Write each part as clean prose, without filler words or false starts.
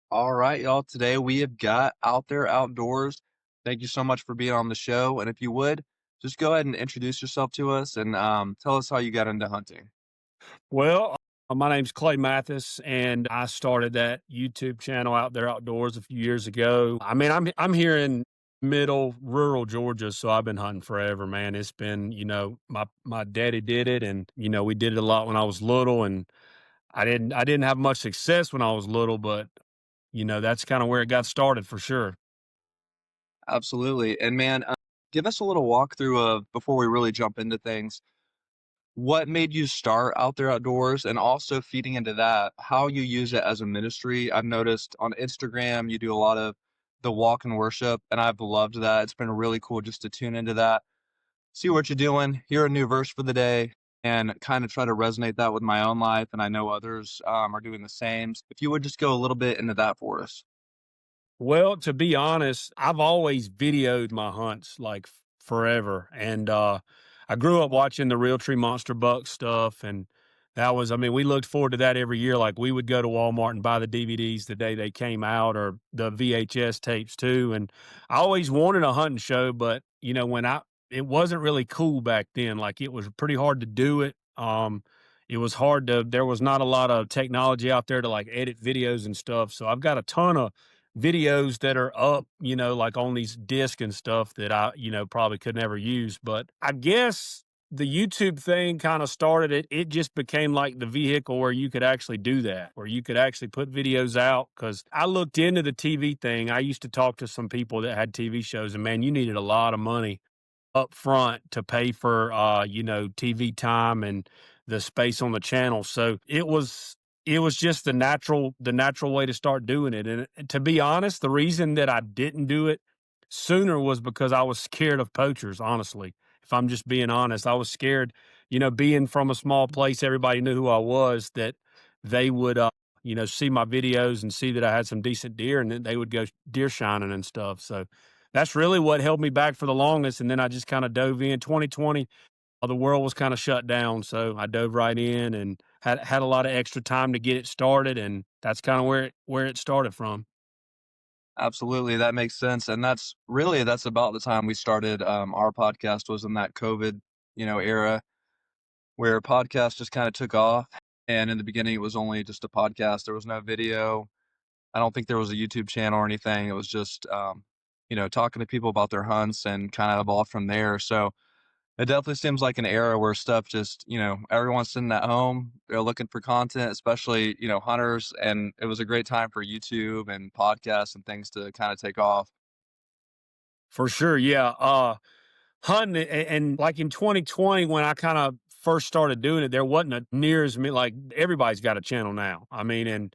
All right, y'all. Today we have got Out There Outdoors. Thank you so much for being on the show. And if you would, just go ahead and introduce yourself to us and tell us how you got into hunting. Well, my name's Clay Mathis, and I started that YouTube channel Out There Outdoors a few years ago. I mean, I'm here in middle rural Georgia, so I've been hunting forever, man. It's been, my daddy did it, and we did it a lot when I was little, and I didn't have much success when I was little, but that's kind of where it got started for sure. Absolutely. And man, give us a little walkthrough of before we really jump into things. What made you start Out There Outdoors, and also feeding into that, how you use it as a ministry? I've noticed on Instagram you do a lot of the walk and worship, and I've loved that. It's been really cool just to tune into that, see what you're doing, hear a new verse for the day, and kind of try to resonate that with my own life. And I know others are doing the same. If you would just go a little bit into that for us. Well, to be honest, I've always videoed my hunts like forever. And I grew up watching the Realtree Monster Buck stuff. And I mean, we looked forward to that every year. Like we would go to Walmart and buy the DVDs the day they came out or the VHS tapes too. And I always wanted a hunting show, but it wasn't really cool back then. Like it was pretty hard to do it. It was there was not a lot of technology out there to like edit videos and stuff. So I've got a ton of videos that are up, like on these discs and stuff that probably could never use. But I guess the YouTube thing kind of started it. It just became like the vehicle where you could actually do that, where you could actually put videos out. Cause I looked into the TV thing. I used to talk to some people that had TV shows, and man, you needed a lot of money up front to pay for TV time and the space on the channel. So it was just the natural way to start doing it. And to be honest, the reason that I didn't do it sooner was because I was scared of poachers, honestly. If I'm just being honest, I was scared, being from a small place, everybody knew who I was, that they would see my videos and see that I had some decent deer, and then they would go deer shining and stuff. So that's really what held me back for the longest, and then I just kinda dove in. 2020, the world was kinda shut down, so I dove right in and had a lot of extra time to get it started, and that's kinda where it started from. Absolutely, that makes sense. And that's about the time we started our podcast, was in that COVID, era where podcasts just kind of took off. And in the beginning, it was only just a podcast. There was no video. I don't think there was a YouTube channel or anything. It was just, talking to people about their hunts and kind of evolved from there. So it definitely seems like an era where stuff just, everyone's sitting at home, they're looking for content, especially, hunters. And it was a great time for YouTube and podcasts and things to kind of take off. For sure, yeah, hunting and like in 2020 when I kinda first started doing it, there wasn't a near as many like, everybody's got a channel now. I mean, and,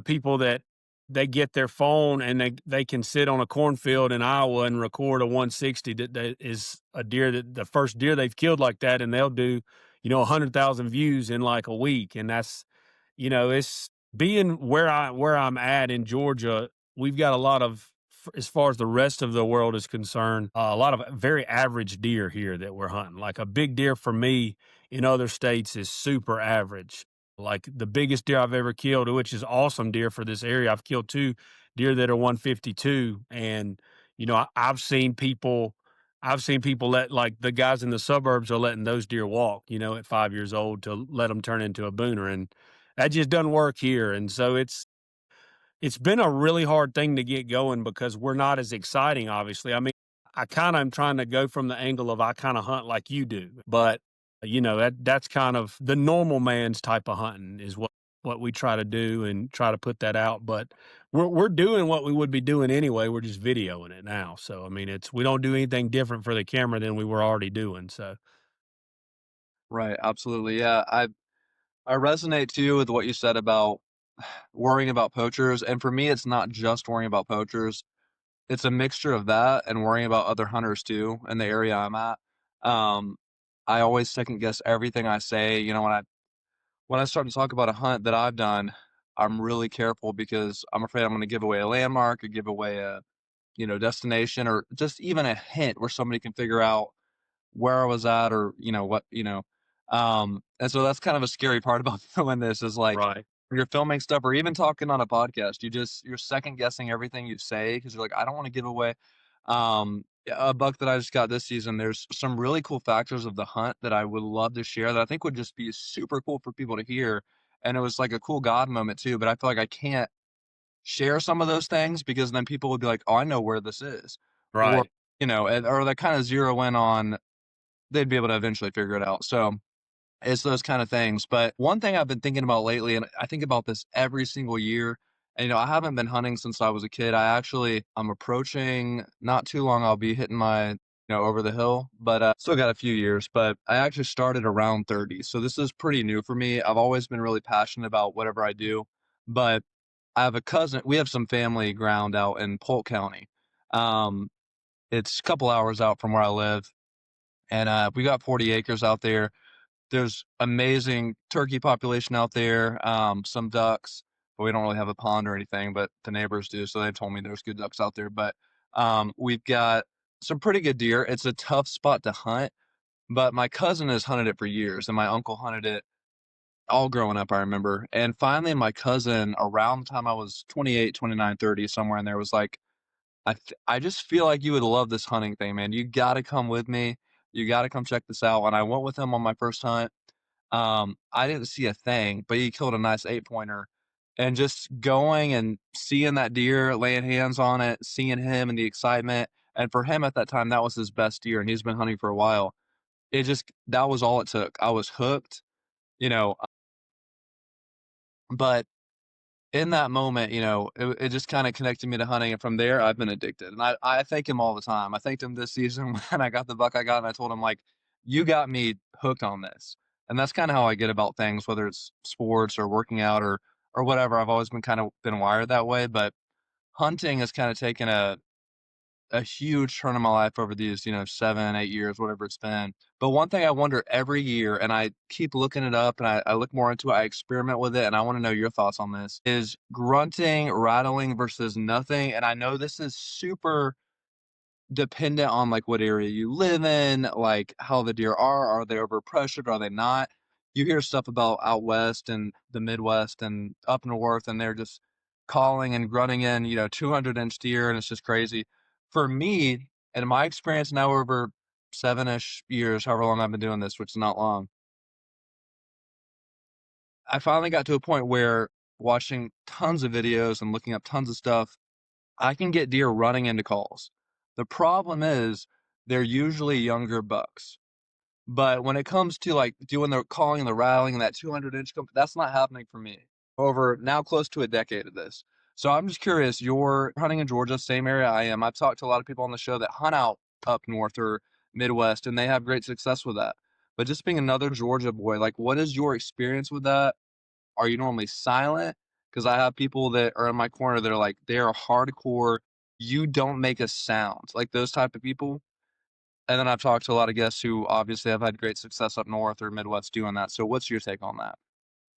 people that they get their phone and they can sit on a cornfield in Iowa and record a 160 that is a deer that the first deer they've killed like that, and they'll do, 100,000 views in, like, a week, and it's being where I'm at in Georgia, we've got a lot of as far as the rest of the world is concerned, a lot of very average deer here that we're hunting. Like a big deer for me in other states is super average. Like the biggest deer I've ever killed, which is awesome deer for this area. I've killed two deer that are 152, and I've seen people let like the guys in the suburbs are letting those deer walk, at 5 years old to let them turn into a booner, and that just doesn't work here. And so it's been a really hard thing to get going because we're not as exciting, obviously. I mean, I kinda am trying to go from the angle of I kinda hunt like you do, but, that's kind of the normal man's type of hunting is what we try to do and try to put that out, but we're doing what we would be doing anyway, we're just videoing it now. So, I mean, we don't do anything different for the camera than we were already doing, so. Right. Absolutely. Yeah. I resonate too with what you said about worrying about poachers. And for me, it's not just worrying about poachers. It's a mixture of that and worrying about other hunters too in the area I'm at. Um, I always second guess everything I say. When I start to talk about a hunt that I've done, I'm really careful because I'm afraid I'm going to give away a landmark or give away a, destination, or just even a hint where somebody can figure out where I was at, or, what. And so that's kind of a scary part about doing this, is like, Right. you're filming stuff or even talking on a podcast, you're second guessing everything you say because you're like, I don't want to give away. A buck that I just got this season, there's some really cool factors of the hunt that I would love to share that I think would just be super cool for people to hear. And it was like a cool God moment too, but I feel like I can't share some of those things because then people would be like, oh, I know where this is. Or, Right. or they kind of zero in on, they'd be able to eventually figure it out. So it's those kind of things. But one thing I've been thinking about lately, and I think about this every single year, and I haven't been hunting since I was a kid. I'm approaching not too long. I'll be hitting my, over the hill, but still got a few years. But I actually started around 30. So this is pretty new for me. I've always been really passionate about whatever I do. But I have a cousin, we have some family ground out in Polk County. Um, it's a couple hours out from where I live. And we got 40 acres out there. There's amazing turkey population out there, some ducks, but we don't really have a pond or anything, but the neighbors do, so they told me there's good ducks out there, but, we've got some pretty good deer. It's a tough spot to hunt, but my cousin has hunted it for years, and my uncle hunted it all growing up, I remember, and finally, my cousin, around the time I was 28, 29, 30, somewhere in there, was like, I just feel like you would love this hunting thing, man. You gotta come with me. You gotta come check this out." And I went with him on my first hunt. I didn't see a thing, but he killed a nice 8 pointer. And just going and seeing that deer, laying hands on it, seeing him and the excitement. And for him at that time, that was his best deer, and he's been hunting for a while. That was all it took. I was hooked, you know. But in that moment, it just kind of connected me to hunting. And from there, I've been addicted. And I thank him all the time. I thanked him this season when I got the buck I got, and I told him, like, you got me hooked on this. And that's kind of how I get about things, whether it's sports or working out or whatever. I've always been wired that way. But hunting has kind of taken a huge turn in my life over these, 7, 8 years, whatever it's been. But one thing I wonder every year, and I keep looking it up and I look more into it, I experiment with it, and I want to know your thoughts on this, is grunting, rattling versus nothing. And I know this is super dependent on like what area you live in, like how the deer are. Are they overpressured? Are they not? You hear stuff about out west and the Midwest and up north, and they're just calling and grunting in, 200-inch deer, and it's just crazy. For me, in my experience now over 7-ish years, however long I've been doing this, which is not long, I finally got to a point where watching tons of videos and looking up tons of stuff, I can get deer running into calls. The problem is they're usually younger bucks. But when it comes to like doing the calling and the rattling and that 200-inch, that's not happening for me over now close to a decade of this. So I'm just curious, you're hunting in Georgia, same area I am. I've talked to a lot of people on the show that hunt out up north or Midwest, and they have great success with that. But just being another Georgia boy, like, what is your experience with that? Are you normally silent? Because I have people that are in my corner that are like, they are hardcore. You don't make a sound, like those type of people. And then I've talked to a lot of guests who obviously have had great success up north or Midwest doing that. So what's your take on that?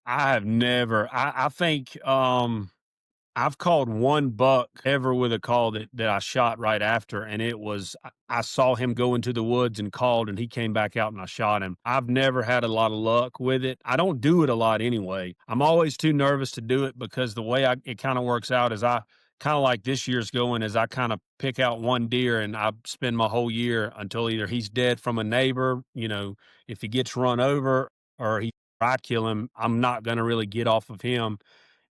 I have never. I think I've called one buck ever with a call that I shot right after, and it was I saw him go into the woods and called, and he came back out and I shot him. I've never had a lot of luck with it. I don't do it a lot anyway. I'm always too nervous to do it because the way it kind of works out is I kind of like this year's going is I kind of pick out one deer and I spend my whole year until either he's dead from a neighbor, if he gets run over or I kill him, I'm not going to really get off of him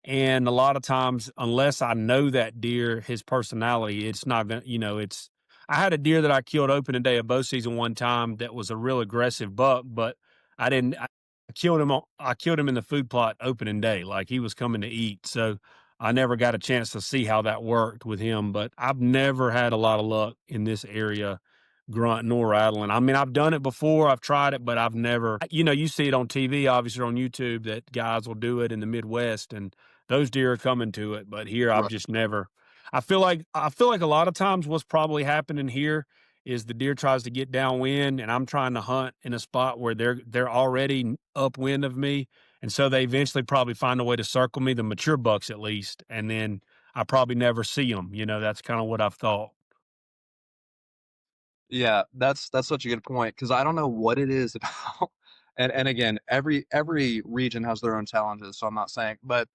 and a lot of times, unless I know that deer, his personality, it's not gonna, it's. I had a deer that I killed opening day of bow season one time that was a real aggressive buck, but I didn't. I killed him. I killed him in the food plot opening day, like he was coming to eat. So I never got a chance to see how that worked with him. But I've never had a lot of luck in this area grunting or rattling. I mean, I've done it before, I've tried it, but I've never, you see it on TV, obviously on YouTube that guys will do it in the Midwest and those deer are coming to it. But here I've Right. just never, I feel like a lot of times what's probably happening here is the deer tries to get downwind and I'm trying to hunt in a spot where they're already upwind of me. And so they eventually probably find a way to circle me, the mature bucks at least. And then I probably never see them. That's kind of what I've thought. Yeah, that's such a good point because I don't know what it is about. And again, every region has their own challenges, so I'm not saying, but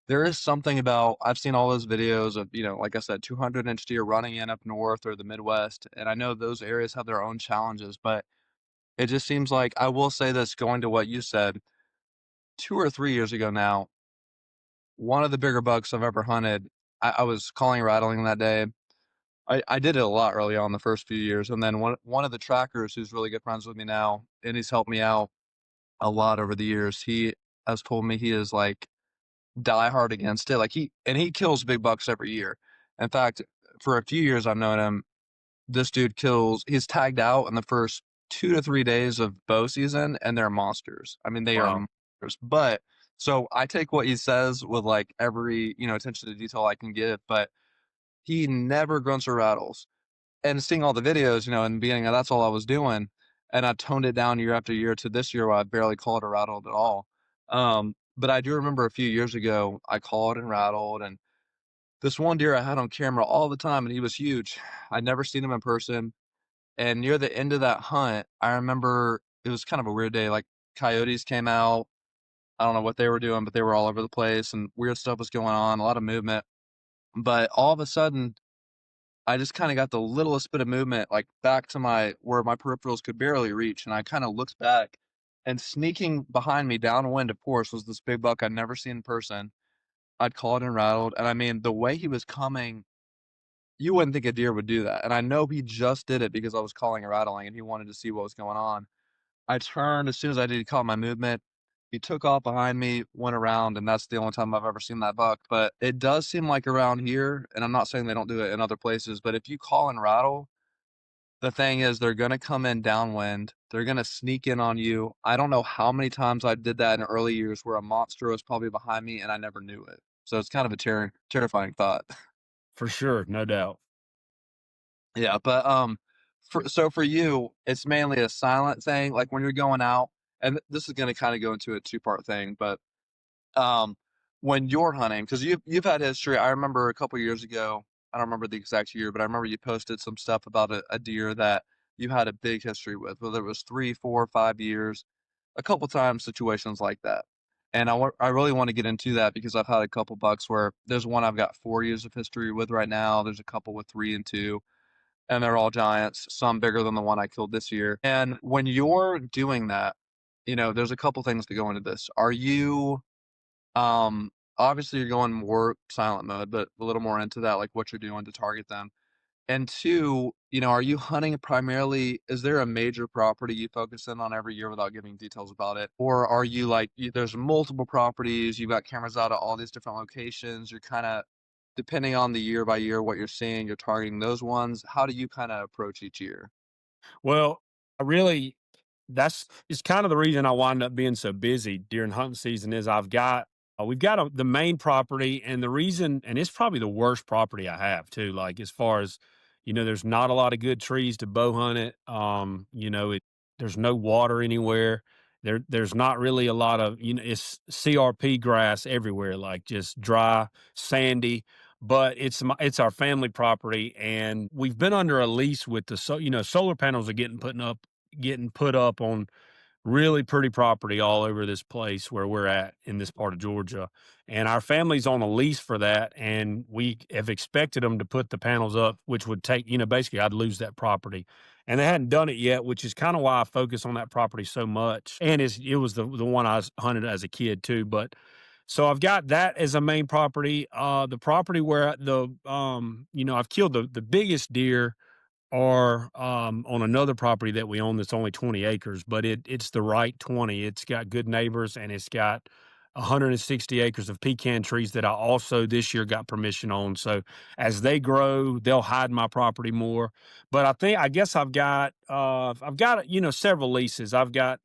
there is something about I've seen all those videos of, like I said, 200-inch deer running in up north or the Midwest, and I know those areas have their own challenges, but it just seems like I will say this, going to what you said, 2 or 3 years ago now, one of the bigger bucks I've ever hunted, I was calling rattling that day. I did it a lot early on the first few years, and then one of the trackers who's really good friends with me now, and he's helped me out a lot over the years, he has told me he is, like, diehard against it, like, he kills big bucks every year. In fact, for a few years I've known him, this dude kills he's tagged out in the first 2 to 3 days of bow season, and they're monsters. I mean, they are Wow. monsters, but so I take what he says with, like, every, attention to detail I can give, but he never grunts or rattles. And seeing all the videos, in the beginning, that's all I was doing, and I toned it down year after year to this year where I barely called or rattled at all. But I do remember a few years ago, I called and rattled, and this one deer I had on camera all the time, and he was huge. I'd never seen him in person, and near the end of that hunt, I remember it was kind of a weird day, like, coyotes came out. I don't know what they were doing, but they were all over the place, and weird stuff was going on, a lot of movement. But all of a sudden, I just kinda got the littlest bit of movement, like, back to my where my peripherals could barely reach, and I kinda looked back, and sneaking behind me downwind, of course, was this big buck I'd never seen in person. I'd called and rattled, and I mean, the way he was coming, you wouldn't think a deer would do that, and I know he just did it because I was calling and rattling, and he wanted to see what was going on. I turned as soon as I did, he caught my movement. He took off behind me, went around, and that's the only time I've ever seen that buck. But it does seem like around here, and I'm not saying they don't do it in other places, but if you call and rattle, the thing is they're gonna come in downwind. They're gonna sneak in on you. I don't know how many times I did that in early years where a monster was probably behind me and I never knew it. So it's kind of a terrifying thought. For sure, no doubt. Yeah, but, for you, it's mainly a silent thing, like, when you're going out, and this is gonna kinda go into a two-part thing, but, um, when you're hunting, because you've had history. I remember a couple years ago, I don't remember the exact year, but I remember you posted some stuff about a deer that you had a big history with, whether it was 3, 4, 5 years, a couple times situations like that. And I really wanna get into that because I've had a couple bucks where there's one I've got 4 years of history with right now, there's a couple with 3 and 2, and they're all giants, some bigger than the one I killed this year. And when you're doing that, there's a couple things that go into this. Are you, obviously you're going more silent mode, but a little more into that, like what you're doing to target them. And two, are you hunting primarily, is there a major property you focus in on every year without giving details about it? Or are you like, there's multiple properties, you've got cameras out at all these different locations, you're kind of, depending on the year by year, what you're seeing, you're targeting those ones. How do you kind of approach each year? Well, I really that's it's kind of the reason I wind up being so busy during hunting season is we've got the main property, and the reason, and it's probably the worst property I have too. Like as far as there's not a lot of good trees to bow hunt it. There's no water anywhere. There's not really a lot of it's CRP grass everywhere, like just dry, sandy. But it's our family property, and we've been under a lease with solar panels are getting put up on really pretty property all over this place where we're at in this part of Georgia. And our family's on a lease for that. And we have expected them to put the panels up, which would take, basically I'd lose that property. And they hadn't done it yet, which is kind of why I focus on that property so much. And it was the one I was hunted as a kid too. But so I've got that as a main property. The property where I've killed the biggest deer or on another property that we own that's only 20 acres, but it's the right 20. It's got good neighbors, and it's got 160 acres of pecan trees that I also this year got permission on. So as they grow, they'll hide my property more. But I guess I've got several leases. I've got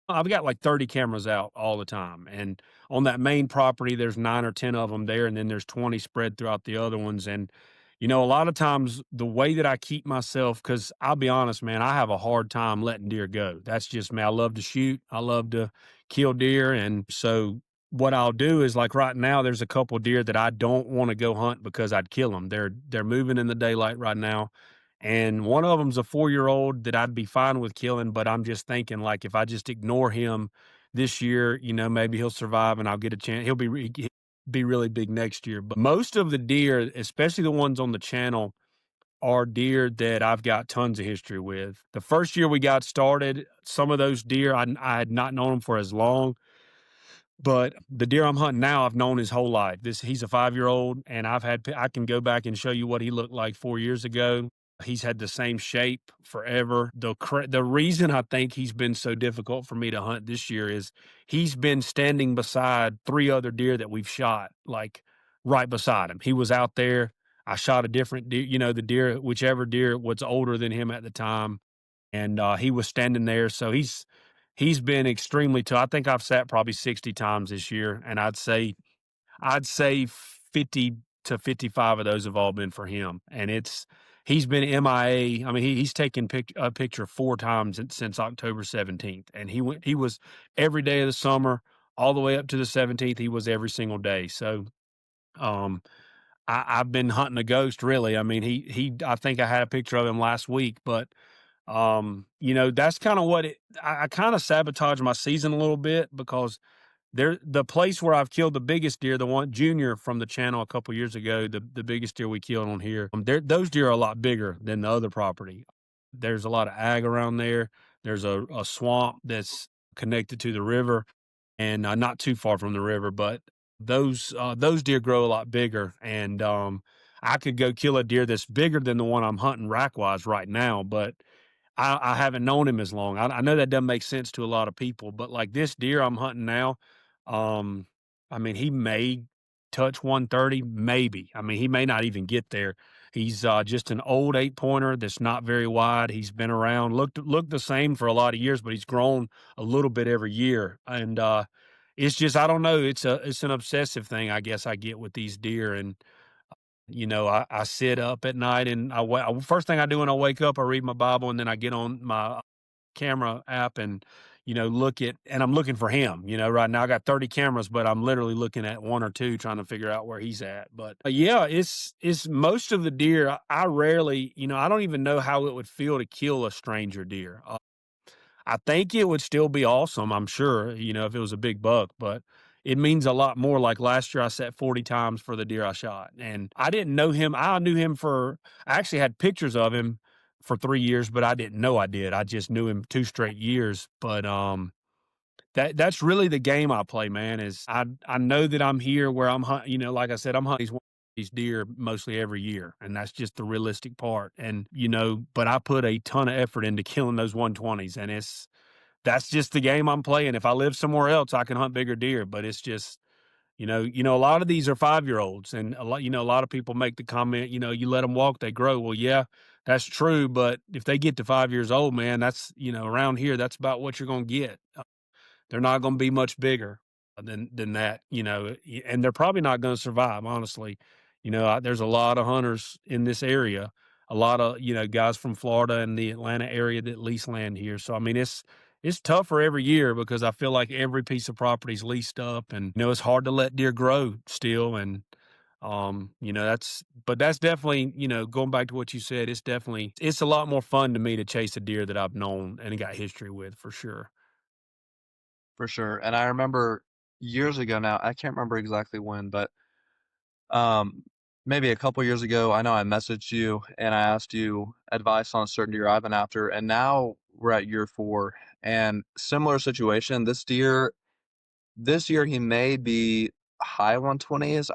like 30 cameras out all the time. And on that main property, there's 9 or 10 of them there. And then there's 20 spread throughout the other ones. And, a lot of times the way that I keep myself, because I'll be honest, man, I have a hard time letting deer go. That's just me. I love to shoot, I love to kill deer. And so what I'll do is like right now, there's a couple deer that I don't want to go hunt because I'd kill them. They're moving in the daylight right now, And one of them's a 4-year-old that I'd be fine with killing, but I'm just thinking, like, if I just ignore him this year, maybe he'll survive and I'll get a chance. He'll be really big next year. But most of the deer, especially the ones on the channel, are deer that I've got tons of history with. The first year we got started, some of those deer I had not known them for as long, but the deer I'm hunting now, I've known his whole life. He's a 5-year-old, and I can go back and show you what he looked like 4 years ago. He's had the same shape forever. The reason I think he's been so difficult for me to hunt this year is he's been standing beside 3 other deer that we've shot, like, right beside him. He was out there. I shot a different deer, the deer, whichever deer was older than him at the time, and he was standing there. So he's been extremely tough. I think I've sat probably 60 times this year, and I'd say 50 to 55 of those have all been for him. And he's been MIA. I mean, he's taken a picture 4 times since October 17th, and he was every day of the summer all the way up to the 17th. He was every single day. So um, I've been hunting a ghost, really. I mean, I think I had a picture of him last week, but that's kind of I kind of sabotage my season a little bit because the place where I've killed the biggest deer, the one Junior from the channel a couple years ago, the biggest deer we killed on here. Those deer are a lot bigger than the other property. There's a lot of ag around there. There's a swamp that's connected to the river, and not too far from the river. But those deer grow a lot bigger, and I could go kill a deer that's bigger than the one I'm hunting rack wise right now, but I haven't known him as long. I know that doesn't make sense to a lot of people, but like this deer I'm hunting now, um, I mean, he may touch 130, maybe. I mean, he may not even get there. He's just an old 8 pointer that's not very wide. He's been around, looked the same for a lot of years, but he's grown a little bit every year. And it's just I don't know. It's an obsessive thing, I guess I get with these deer. And I sit up at night and first thing I do when I wake up, I read my Bible, and then I get on my camera app and, and I'm looking for him. Right now I got 30 cameras, but I'm literally looking at 1 or 2 trying to figure out where he's at. But yeah, it's most of the deer. I rarely, I don't even know how it would feel to kill a stranger deer. I think it would still be awesome, I'm sure, if it was a big buck, but it means a lot more. Like last year, I sat 40 times for the deer I shot, and I didn't know him. I actually had pictures of him for 3 years, but I didn't know I did. I just knew him 2 straight years. But that's really the game I play, man. Is I know that I'm here where I'm hunting. Like I said, I'm hunting these deer mostly every year, and that's just the realistic part. And but I put a ton of effort into killing those 120s, and that's just the game I'm playing. If I live somewhere else, I can hunt bigger deer, but it's just a lot of these are 5-year-olds, and a lot of people make the comment, you let them walk, they grow. Well, yeah, that's true, but if they get to 5 years old, man, that's around here, that's about what you're going to get. They're not gonna be much bigger than that, and they're probably not gonna survive, honestly. There's a lot of hunters in this area, a lot of, guys from Florida and the Atlanta area that lease land here. So, I mean, it's tougher every year because I feel like every piece of property is leased up, and, it's hard to let deer grow still. And, that's definitely, going back to what you said, it's a lot more fun to me to chase a deer that I've known and got history with for sure. For sure. And I remember years ago now, I can't remember exactly when, but um, maybe a couple years ago, I know I messaged you and I asked you advice on a certain deer I've been after, and now we're at year 4, and similar situation. This year he may be high 120s.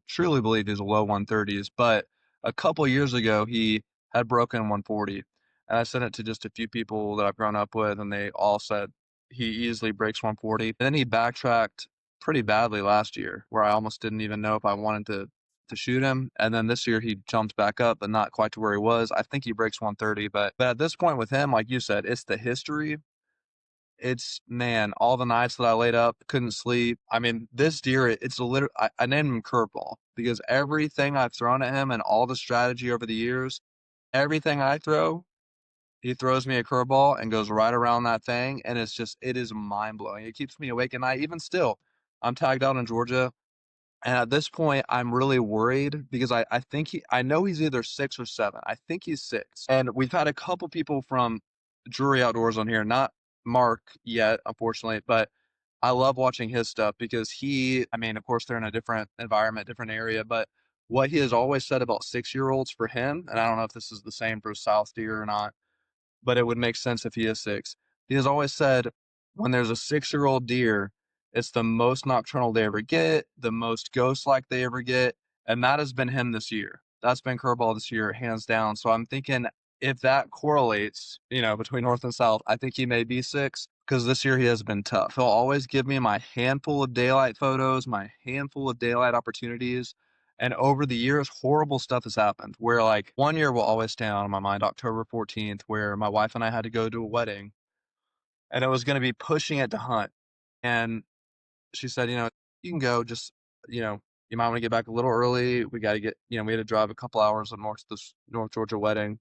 Truly believe he's low 130s, but a couple years ago he had broken 140. And I sent it to just a few people that I've grown up with, and they all said he easily breaks 140. And then he backtracked pretty badly last year, where I almost didn't even know if I wanted to shoot him. And then this year he jumped back up, but not quite to where he was. I think he breaks 130, but at this point with him, like you said, it's the history. It's man, all the nights that I laid up, couldn't sleep. I mean, this deer, it's a literal. I named him Curveball because everything I've thrown at him and all the strategy over the years, everything I throw, he throws me a curveball and goes right around that thing, and it is mind blowing. It keeps me awake at night. Even still, I'm tagged out in Georgia. And at this point, I'm really worried because I think I know he's either 6 or 7. I think he's 6. And we've had a couple people from Drury Outdoors on here, not Mark yet, unfortunately, but I love watching his stuff because I mean, of course, they're in a different environment, different area, but what he has always said about 6-year-olds for him, and I don't know if this is the same for South Deer or not, but it would make sense if he is 6. He has always said when there's a 6-year-old deer, it's the most nocturnal they ever get, the most ghost-like they ever get, and that has been him this year. That's been Curveball this year, hands down. So I'm thinking if that correlates, between North and South, I think he may be 6 because this year he has been tough. He'll always give me my handful of daylight photos, my handful of daylight opportunities, and over the years, horrible stuff has happened where, like, one year will always stay on my mind, October 14th, where my wife and I had to go to a wedding, and it was gonna be pushing it to hunt. And she said, "You can go, just, you know, you might wanna get back a little early. We gotta get," we had to drive a couple hours up north to this North Georgia wedding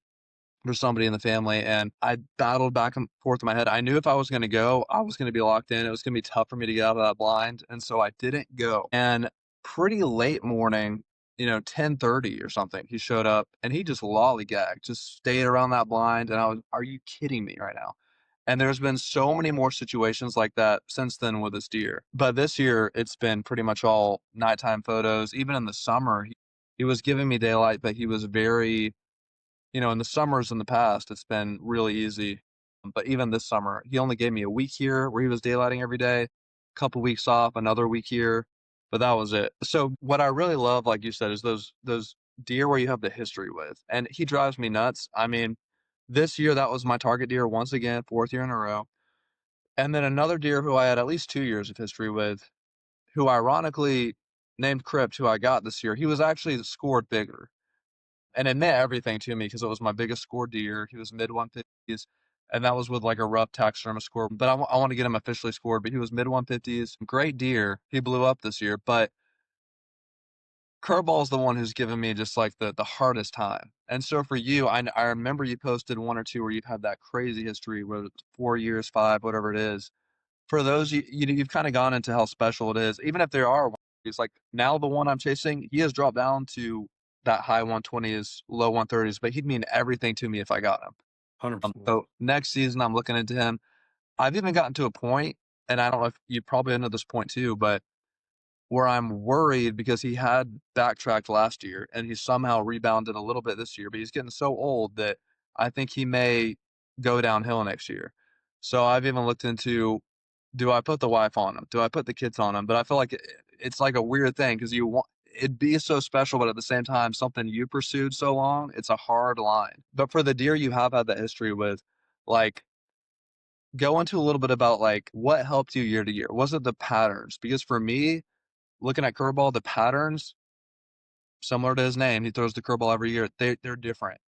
for somebody in the family, and I battled back and forth in my head. I knew if I was gonna go, I was gonna be locked in. It was gonna be tough for me to get out of that blind, and so I didn't go. And pretty late morning, 10:30 or something, he showed up and he just lollygagged, just stayed around that blind, and I was, "Are you kidding me right now?" And there's been so many more situations like that since then with this deer. But this year, it's been pretty much all nighttime photos. Even in the summer, he was giving me daylight, but he was very, in the summers in the past, it's been really easy. But even this summer, he only gave me a week here where he was daylighting every day, a couple weeks off, another week here, but that was it. So what I really love, like you said, is those deer where you have the history with. And he drives me nuts. I mean, this year that was my target deer once again, 4th year in a row. And then another deer who I had at least 2 years of history with, who ironically named Crypt, who I got this year. He was actually scored bigger. And it meant everything to me because it was my biggest score deer. He was mid 150s, and that was with like a rough taxidermist score. But I want to get him officially scored. But he was mid 150s, great deer. He blew up this year. But Curveball's the one who's given me just like the hardest time. And so for you, I remember you posted one or two where you've had that crazy history, whether it's 4 years, five, whatever it is. For those, you've kind of gone into how special it is, even if there are. It's like now the one I'm chasing, he has dropped down to that high 120s, low 130s, but he'd mean everything to me if I got him. 100%. So next season, I'm looking into him. I've even gotten to a point, and I don't know if you probably know this point too, but where I'm worried because he had backtracked last year and he somehow rebounded a little bit this year, but he's getting so old that I think he may go downhill next year. So I've even looked into, do I put the wife on him? Do I put the kids on him? But I feel like it's like a weird thing because it'd be so special, but at the same time, something you pursued so long, it's a hard line. But for the deer you have had that history with, like, go into a little bit about like what helped you year to year. Was it the patterns? Because for me, looking at curveball, the patterns, similar to his name, he throws the curveball every year. They're different.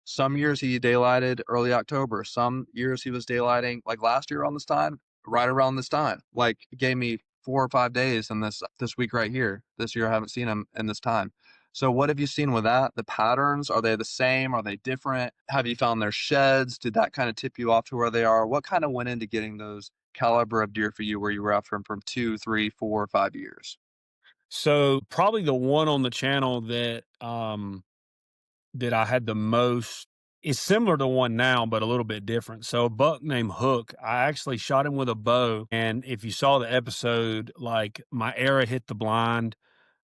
Some years he daylighted early October. Some years he was daylighting like last year on this time, right around this time. Like it gave me 4 or 5 days in this week right here. This year I haven't seen him in this time. So what have you seen with that? The patterns, are they the same? Are they different? Have you found their sheds? Did that kind of tip you off to where they are? What kind of went into getting those caliber of deer for you where you were after them from 2, 3, 4, 5 years? So probably the one on the channel that I had the most is similar to one now, but a little bit different. So a buck named Hook, I actually shot him with a bow. And if you saw the episode, like my arrow hit the blind.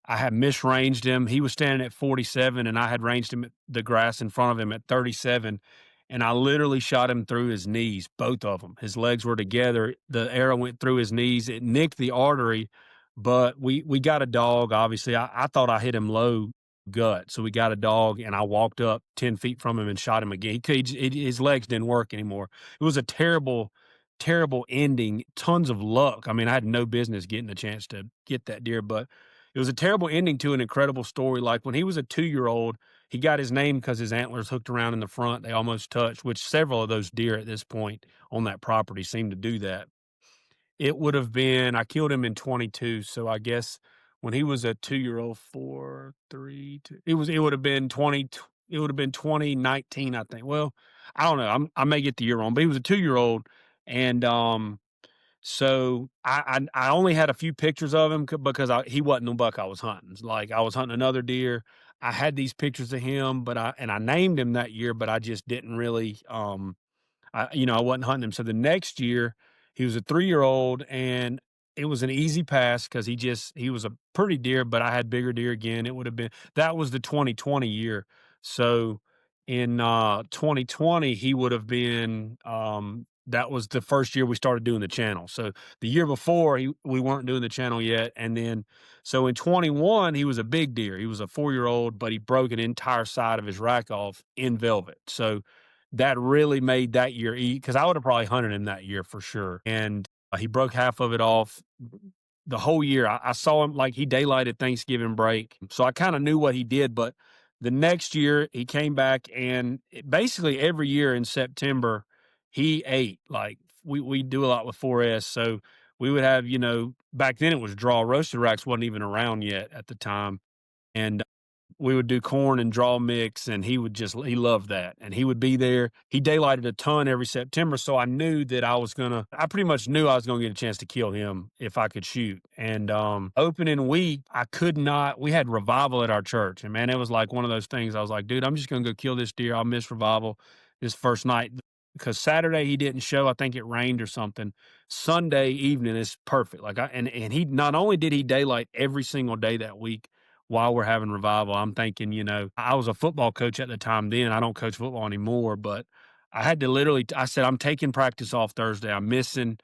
I had misranged him. He was standing at 47 and I had ranged him at the grass in front of him at 37. And I literally shot him through his knees, both of them. His legs were together. The arrow went through his knees. It nicked the artery, but we got a dog. Obviously, I thought I hit him low gut. So we got a dog and I walked up 10 feet from him and shot him again. His legs didn't work anymore. It was a terrible, terrible ending. Tons of luck. I mean, I had no business getting a chance to get that deer, but it was a terrible ending to an incredible story. Like when he was a 2 year old, he got his name because his antlers hooked around in the front. They almost touched, which several of those deer at this point on that property seem to do that. It would have been, I killed him in 22. So I guess when he was a 2 year old, four, three, two, it would have been 20, it would have been 2019, I think. Well, I don't know. I may get the year wrong, but he was a 2 year old. And, So I only had a few pictures of him because he wasn't the buck I was hunting. Like I was hunting another deer. I had these pictures of him, but I named him that year, but I just didn't really I wasn't hunting him. So the next year, he was a 3-year-old, and it was an easy pass because he was a pretty deer, but I had bigger deer again. It would have been that was the 2020 year. So in 2020, he would have been that was the first year we started doing the channel. So the year before, we weren't doing the channel yet, and then so in 21, he was a big deer. He was a 4-year-old, but he broke an entire side of his rack off in velvet. So that really made that year eat because I would have probably hunted him that year for sure. And he broke half of it off the whole year. I saw him like he daylighted Thanksgiving break. So I kind of knew what he did. But the next year he came back and basically every year in September, he ate. Like we do a lot with 4S. So we would have, back then it was draw. Roasted racks wasn't even around yet at the time. And we would do corn and draw mix, and he loved that, and he would be there. He daylighted a ton every September, so I pretty much knew I was gonna get a chance to kill him if I could shoot. And opening week, I could not. We had revival at our church, and man, it was like one of those things. I was like, dude, I'm just gonna go kill this deer. I'll miss revival this first night because Saturday he didn't show. I think it rained or something. Sunday evening is perfect. And he not only did he daylight every single day that week while we're having revival. I'm thinking, I was a football coach at the time then. I don't coach football anymore, but I had to I said, I'm taking practice off Thursday. I'm missing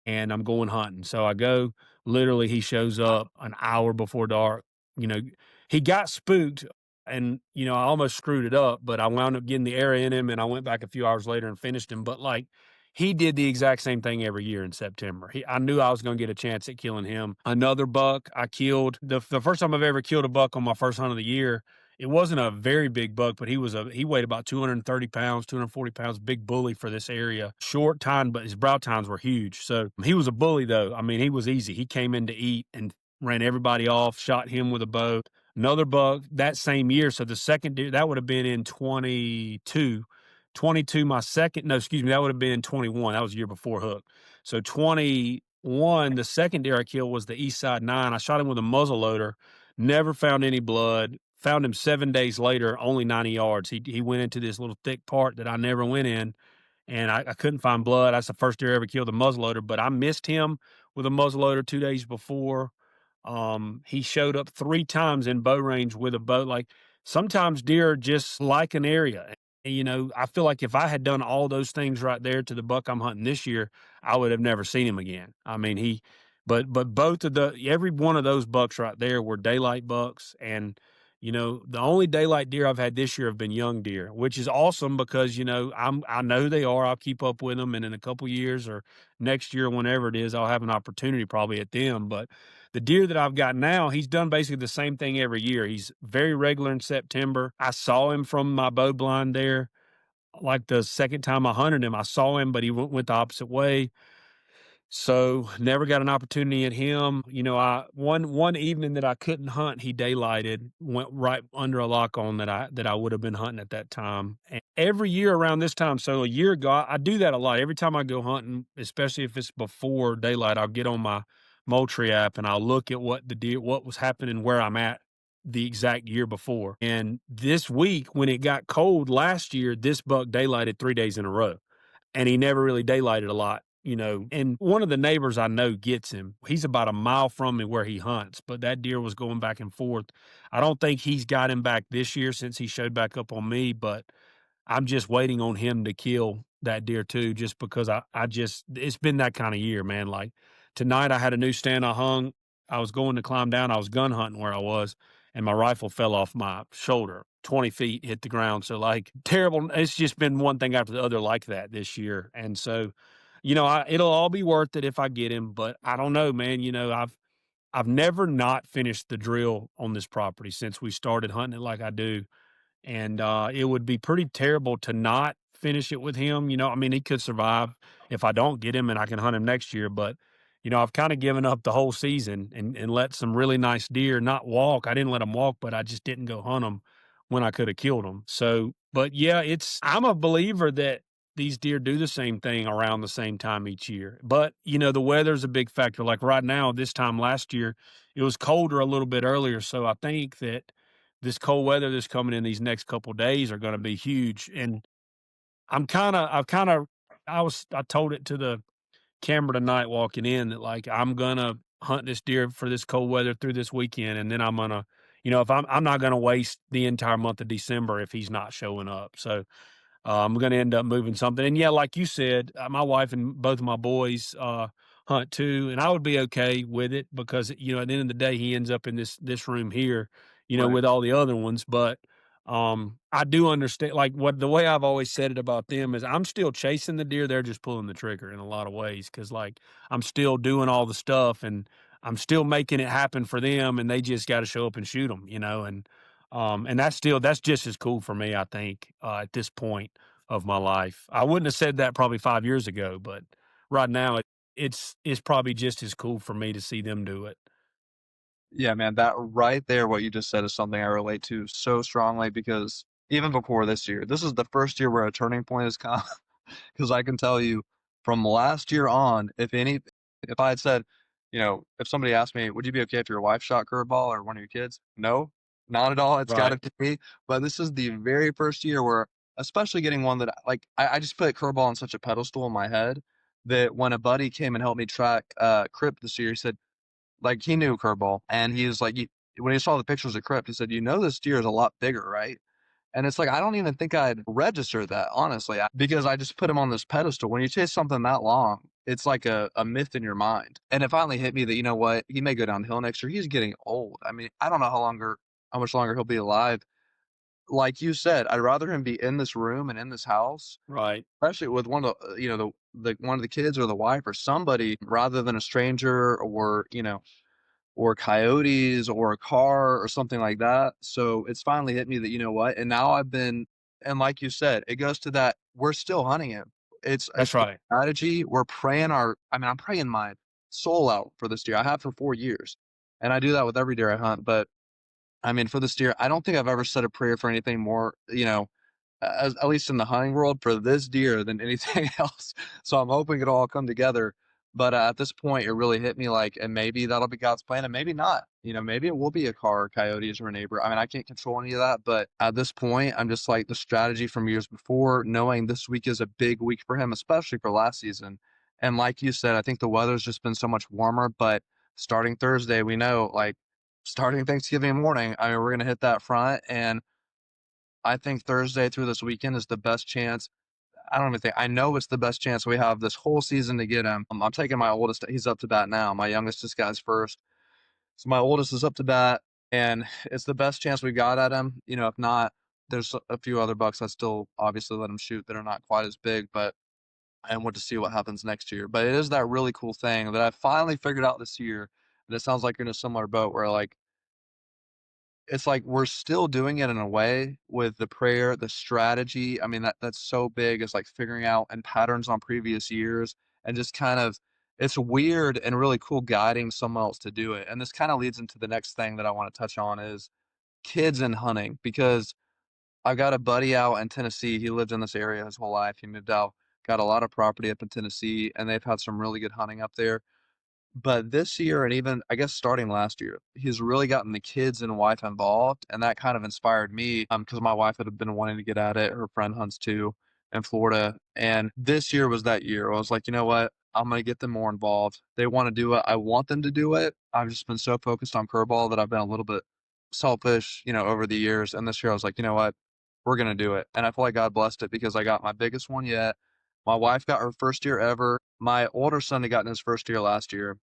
and I'm going hunting. So I go, literally, he shows up an hour before dark. You know, he got spooked and, I almost screwed it up, but I wound up getting the air in him and I went back a few hours later and finished him. But like, he did the exact same thing every year in September. I knew I was going to get a chance at killing him. Another buck I killed the first time I've ever killed a buck on my first hunt of the year. It wasn't a very big buck, but he weighed about 230 pounds, 240 pounds, big bully for this area. Short tine, but his brow tines were huge. So he was a bully though. I mean, he was easy. He came in to eat and ran everybody off, shot him with a bow. Another buck that same year. So the second deer, that would have been in 22, my second, no, excuse me, that would have been 21. That was a year before Hook. So 21, the second deer I killed was the East Side 9. I shot him with a muzzle loader, never found any blood. Found him 7 days later, only 90 yards. He went into this little thick part that I never went in, and I couldn't find blood. That's the first deer I ever killed a muzzleloader, but I missed him with a muzzleloader 2 days before. He showed up 3 times in bow range with a bow. Like sometimes deer just like an area. And, I feel like if I had done all those things right there to the buck I'm hunting this year, I would have never seen him again. I mean, but both of every one of those bucks right there were daylight bucks, and the only daylight deer I've had this year have been young deer, which is awesome because, I know who they are. I'll keep up with them. And in a couple years or next year, whenever it is, I'll have an opportunity probably at them. But the deer that I've got now, he's done basically the same thing every year. He's very regular in September. I saw him from my bow blind there. Like the second time I hunted him, I saw him, but he went the opposite way. So never got an opportunity at him. I one evening that I couldn't hunt, he daylighted, went right under a lock on that I would have been hunting at that time. And every year around this time, so a year ago, I do that a lot. Every time I go hunting, especially if it's before daylight, I'll get on my Moultrie app and I'll look at what was happening where I'm at the exact year before. And this week, when it got cold last year, this buck daylighted 3 days in a row and he never really daylighted a lot, and one of the neighbors I know gets him. He's about a mile from me where he hunts, but that deer was going back and forth. I don't think he's got him back this year since he showed back up on me, but I'm just waiting on him to kill that deer too, just because it's been that kind of year, man. Like tonight I had a new stand I hung. I was going to climb down. I was gun hunting where I was, and my rifle fell off my shoulder, 20 feet, hit the ground. So like terrible. It's just been one thing after the other like that this year. And so, it'll all be worth it if I get him, but I don't know, man. I've never not finished the drill on this property since we started hunting it like I do. And it would be pretty terrible to not finish it with him. I mean, he could survive if I don't get him and I can hunt him next year. But, I've kind of given up the whole season and let some really nice deer not walk. I didn't let them walk, but I just didn't go hunt them when I could have killed them. So, but yeah, I'm a believer that these deer do the same thing around the same time each year. But, you know, the weather's a big factor. Like right now, this time last year, it was colder a little bit earlier. So I think that this cold weather that's coming in these next couple days are going to be huge. And I told it to the camera tonight walking in that like I'm gonna hunt this deer for this cold weather through this weekend, and then I'm gonna, you know, if I'm not gonna waste the entire month of December if he's not showing up. So I'm going to end up moving something. And yeah, like you said, my wife and both of my boys hunt too, and I would be okay with it because you know at the end of the day he ends up in this room here, you know, Right. with all the other ones. But I do understand like what the way I've always said it about them is I'm still chasing the deer, they're just pulling the trigger in a lot of ways because like I'm still doing all the stuff and I'm still making it happen for them, and they just got to show up and shoot them, you know, and that's just as cool for me, I think, at this point of my life. I wouldn't have said that probably 5 years ago, but right now it's probably just as cool for me to see them do it. Yeah, man, that right there, what you just said is something I relate to so strongly because even before this year, this is the first year where a turning point has come. Because I can tell you from last year on, if I had said, you know, if somebody asked me, would you be okay if your wife shot curveball or one of your kids? No, not at all. It's got to Right. be me. But this is the very first year where, especially getting one that like, I just put curveball on such a pedestal in my head that when a buddy came and helped me track Crypt this year, he said, like, he knew curveball, and he was like, when he saw the pictures of Crypt, he said, you know, this deer is a lot bigger, right? And it's like, I don't even think I'd register that, honestly, because I just put him on this pedestal. When you chase something that long, it's like a myth in your mind. And it finally hit me that, you know what, he may go downhill next year. He's getting old. I mean, I don't know how much longer he'll be alive. Like you said, I'd rather him be in this room and in this house, Right. especially with one of you know, one of the kids or the wife or somebody rather than a stranger or, you know, or coyotes or a car or something like that. So it's finally hit me that, you know what? And now and like you said, it goes to that we're still hunting him. That's It's the right. strategy. I'm praying my soul out for this deer. I have for 4 years. And I do that with every deer I hunt. But I mean, for this deer, I don't think I've ever said a prayer for anything more, you know, as at least in the hunting world for this deer than anything else. So I'm hoping it'll all come together. But at this point, it really hit me like, and maybe that'll be God's plan, and maybe not. You know, maybe it will be a car, or coyotes, or a neighbor. I mean, I can't control any of that. But at this point, I'm just like the strategy from years before, knowing this week is a big week for him, especially for last season. And like you said, I think the weather's just been so much warmer. But starting Thursday, we know like starting Thanksgiving morning, I mean, we're gonna hit that front, and I think Thursday through this weekend is the best chance. I don't even think I know it's the best chance we have this whole season to get him. I'm taking my oldest. He's up to bat now. My youngest just got his first. So my oldest is up to bat, and it's the best chance we got at him. You know, if not, there's a few other bucks I still obviously let him shoot that are not quite as big, but I want to see what happens next year. But it is that really cool thing that I finally figured out this year. And it sounds like you're in a similar boat where like it's like we're still doing it in a way with the prayer, the strategy. I mean, that's so big. It's like figuring out and patterns on previous years and just kind of it's weird and really cool guiding someone else to do it. And this kind of leads into the next thing that I want to touch on is kids and hunting because I've got a buddy out in Tennessee. He lived in this area his whole life. He moved out, got a lot of property up in Tennessee, and they've had some really good hunting up there. But this year and even, I guess, starting last year, he's really gotten the kids and wife involved, and that kind of inspired me, because my wife had been wanting to get at it. Her friend hunts too in Florida, and this year was that year. I was like, "You know what? I'm gonna get them more involved. They wanna do it. I want them to do it." I've just been so focused on curveball that I've been a little bit selfish, you know, over the years, and this year I was like, "You know what? We're gonna do it." And I feel like God blessed it because I got my biggest one yet. My wife got her first year ever. My older son had gotten his first year last year.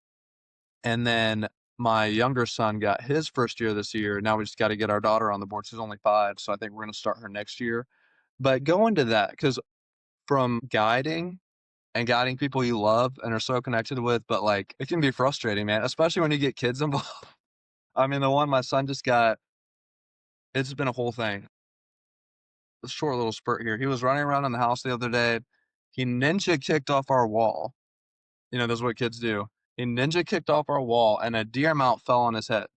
And then my younger son got his first year this year. Now we just got to get our daughter on the board. She's only 5, so I think we're going to start her next year. But go into that because from guiding people you love and are so connected with, but like it can be frustrating, man, especially when you get kids involved. I mean, the one my son just got, it's been a whole thing. A short little spurt here. He was running around in the house the other day. He ninja kicked off our wall. You know, that's what kids do. He ninja kicked off our wall and a deer mount fell on his head.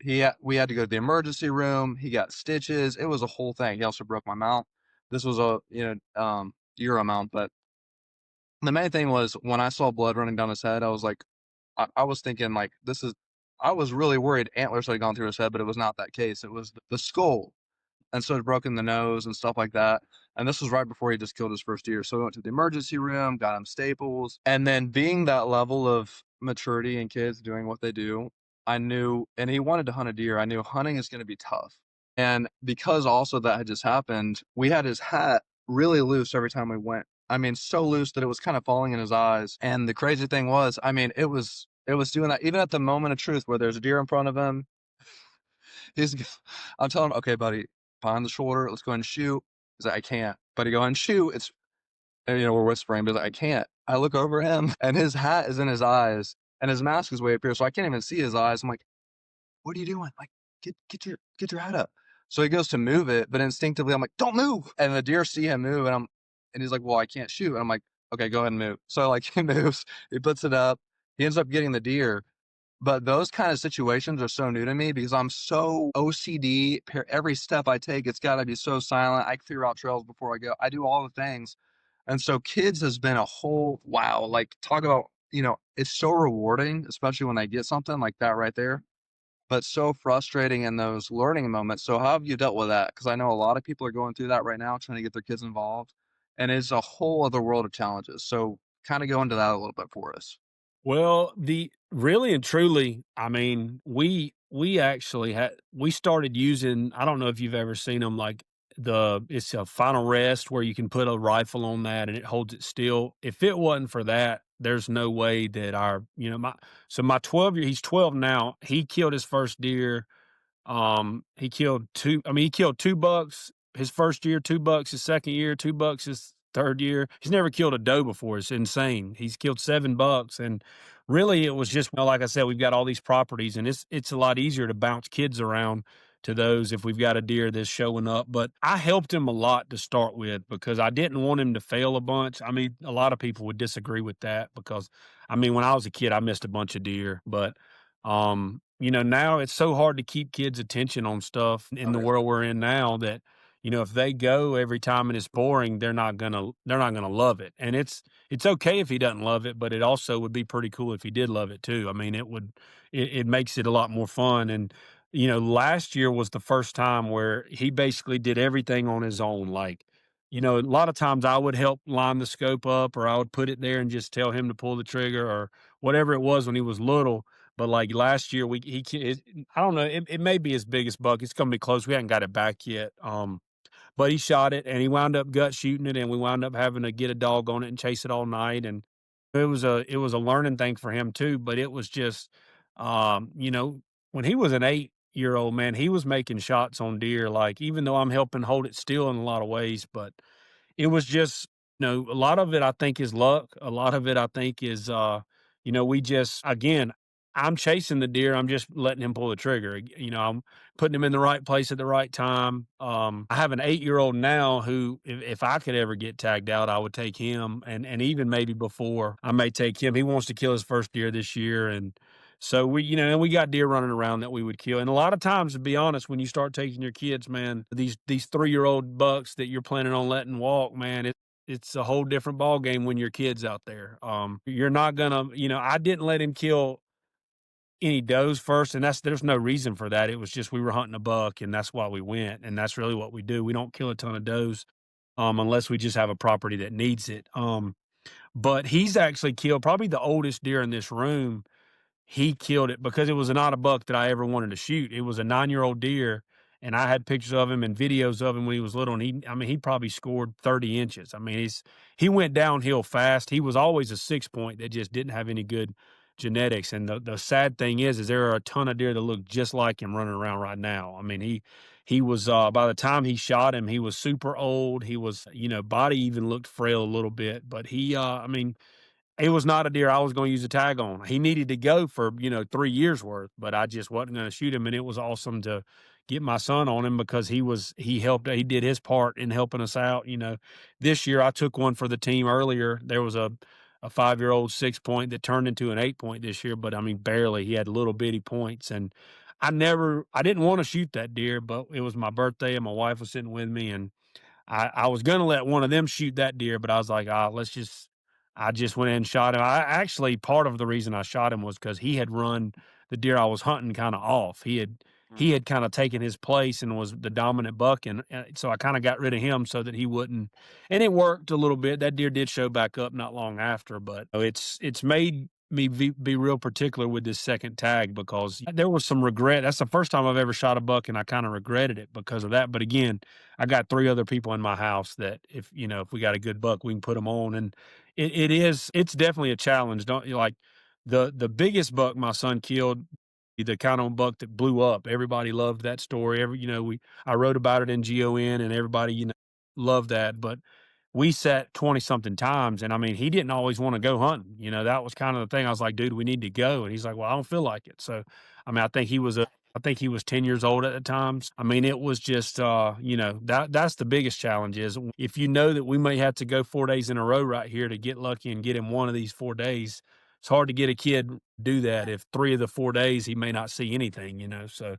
We had to go to the emergency room. He got stitches. It was a whole thing. He also broke my mount. This was a, you know, deer amount, but the main thing was when I saw blood running down his head, I was like, I was thinking like this is. I was really worried antlers had gone through his head, but it was not that case. It was the skull, and so it broken the nose and stuff like that. And this was right before he just killed his first deer. So we went to the emergency room, got him staples, and then being that level of maturity in kids doing what they do, I knew, and he wanted to hunt a deer. I knew hunting is going to be tough, and because also that had just happened, we had his hat really loose every time we went. I mean, so loose that it was kind of falling in his eyes. And the crazy thing was, I mean, it was doing that even at the moment of truth where there's a deer in front of him. He's, I'm telling him, okay, buddy, behind the shoulder, let's go ahead and shoot. He's like, I can't. Buddy, go ahead and shoot. It's, and, we're whispering, but he's like, I can't. I look over him and his hat is in his eyes and his mask is way up here. So I can't even see his eyes. I'm like, what are you doing? Like, get your hat up. So he goes to move it, but instinctively I'm like, don't move. And the deer see him move and he's like, well, I can't shoot. And I'm like, okay, go ahead and move. So like he moves, he puts it up, he ends up getting the deer. But those kind of situations are so new to me because I'm so OCD. Every step I take, it's got to be so silent. I clear out trails before I go. I do all the things. And so kids has been a whole wow. Like talk about, it's so rewarding, especially when they get something like that right there, but so frustrating in those learning moments. So how have you dealt with that? Because I know a lot of people are going through that right now, trying to get their kids involved, and it's a whole other world of challenges. So kind of go into that a little bit for us. Well, the really and truly, I mean, we actually had we started using, I don't know if you've ever seen them, like it's a final rest where you can put a rifle on that and it holds it still. If it wasn't for that, there's no way that my 12 year, he's 12 now. He killed his first deer. He killed 2, I mean, he killed 2 bucks his first year, 2 bucks his second year, 2 bucks his third year. He's never killed a doe before. It's insane. He's killed 7 bucks, and really it was just, like I said, we've got all these properties and it's a lot easier to bounce kids around to those if we've got a deer that's showing up. But I helped him a lot to start with because I didn't want him to fail a bunch. I mean, a lot of people would disagree with that because I mean, when I was a kid, I missed a bunch of deer, but now it's so hard to keep kids' attention on stuff in Oh the yeah. world we're in now that, if they go every time and it's boring, they're not gonna love it. And it's okay if he doesn't love it, but it also would be pretty cool if he did love it too. I mean, it makes it a lot more fun. And, last year was the first time where he basically did everything on his own. Like, a lot of times I would help line the scope up or I would put it there and just tell him to pull the trigger or whatever it was when he was little. But like last year, I don't know. It may be his biggest buck. It's gonna be close. We haven't got it back yet. But he shot it and he wound up gut shooting it, and we wound up having to get a dog on it and chase it all night. And it was a learning thing for him too. But it was just, when he was an 8-year old man, he was making shots on deer. Like even though I'm helping hold it still in a lot of ways, but it was just, a lot of it I think is luck. A lot of it I think is, we just again, I'm chasing the deer. I'm just letting him pull the trigger. I'm putting him in the right place at the right time. I have an 8-year-old now who, if I could ever get tagged out, I would take him, and even maybe before I may take him. He wants to kill his first deer this year, and so and we got deer running around that we would kill. And a lot of times, to be honest, when you start taking your kids, man, these 3-year-old bucks that you're planning on letting walk, man, it's a whole different ball game when your kid's out there. You're not gonna, I didn't let him kill any does first, and there's no reason for that. It was just we were hunting a buck, and that's why we went, and that's really what we do. We don't kill a ton of does, unless we just have a property that needs it. But he's actually killed probably the oldest deer in this room. He killed it because it was not a buck that I ever wanted to shoot. It was a 9-year-old deer, and I had pictures of him and videos of him when he was little, and he probably scored 30 inches. I mean, he went downhill fast. He was always a 6 point that just didn't have any good genetics, and the sad thing is there are a ton of deer that look just like him running around right now. I mean, he was, by the time he shot him, he was super old. He was, body even looked frail a little bit, but I mean, it was not a deer I was gonna use a tag on. He needed to go for, 3 years worth, but I just wasn't gonna shoot him, and it was awesome to get my son on him because he did his part in helping us out. This year, I took one for the team earlier. There was a 5-year-old 6 point that turned into an 8 point this year, but, I mean, barely. He had little bitty points, and I didn't wanna shoot that deer, but it was my birthday, and my wife was sitting with me, and I was gonna let one of them shoot that deer, but I was like, "Ah, let's just." I just went in and shot him. I actually part of the reason I shot him was because he had run the deer I was hunting kind of off. He Mm. had kind of taken his place and was the dominant buck, and so I kind of got rid of him so that he wouldn't. And it worked a little bit. That deer did show back up not long after, but it's made me be real particular with this second tag because there was some regret. That's the first time I've ever shot a buck, and I kind of regretted it because of that. But again, I got 3 other people in my house that if we got a good buck, we can put them on, and it's definitely a challenge, don't you like, the biggest buck my son killed, the kind of buck that blew up, everybody loved that story, we I wrote about it in GON and everybody, loved that, but we sat 20 something times, and I mean, he didn't always wanna go hunting, that was kind of the thing. I was like, "Dude, we need to go," and he's like, "Well, I don't feel like it." So, I mean, I think he was 10 years old at the time. I mean, it was just, that's the biggest challenge is if you know that we may have to go 4 days in a row right here to get lucky and get him one of these 4 days, it's hard to get a kid do that if 3 of the 4 days he may not see anything, so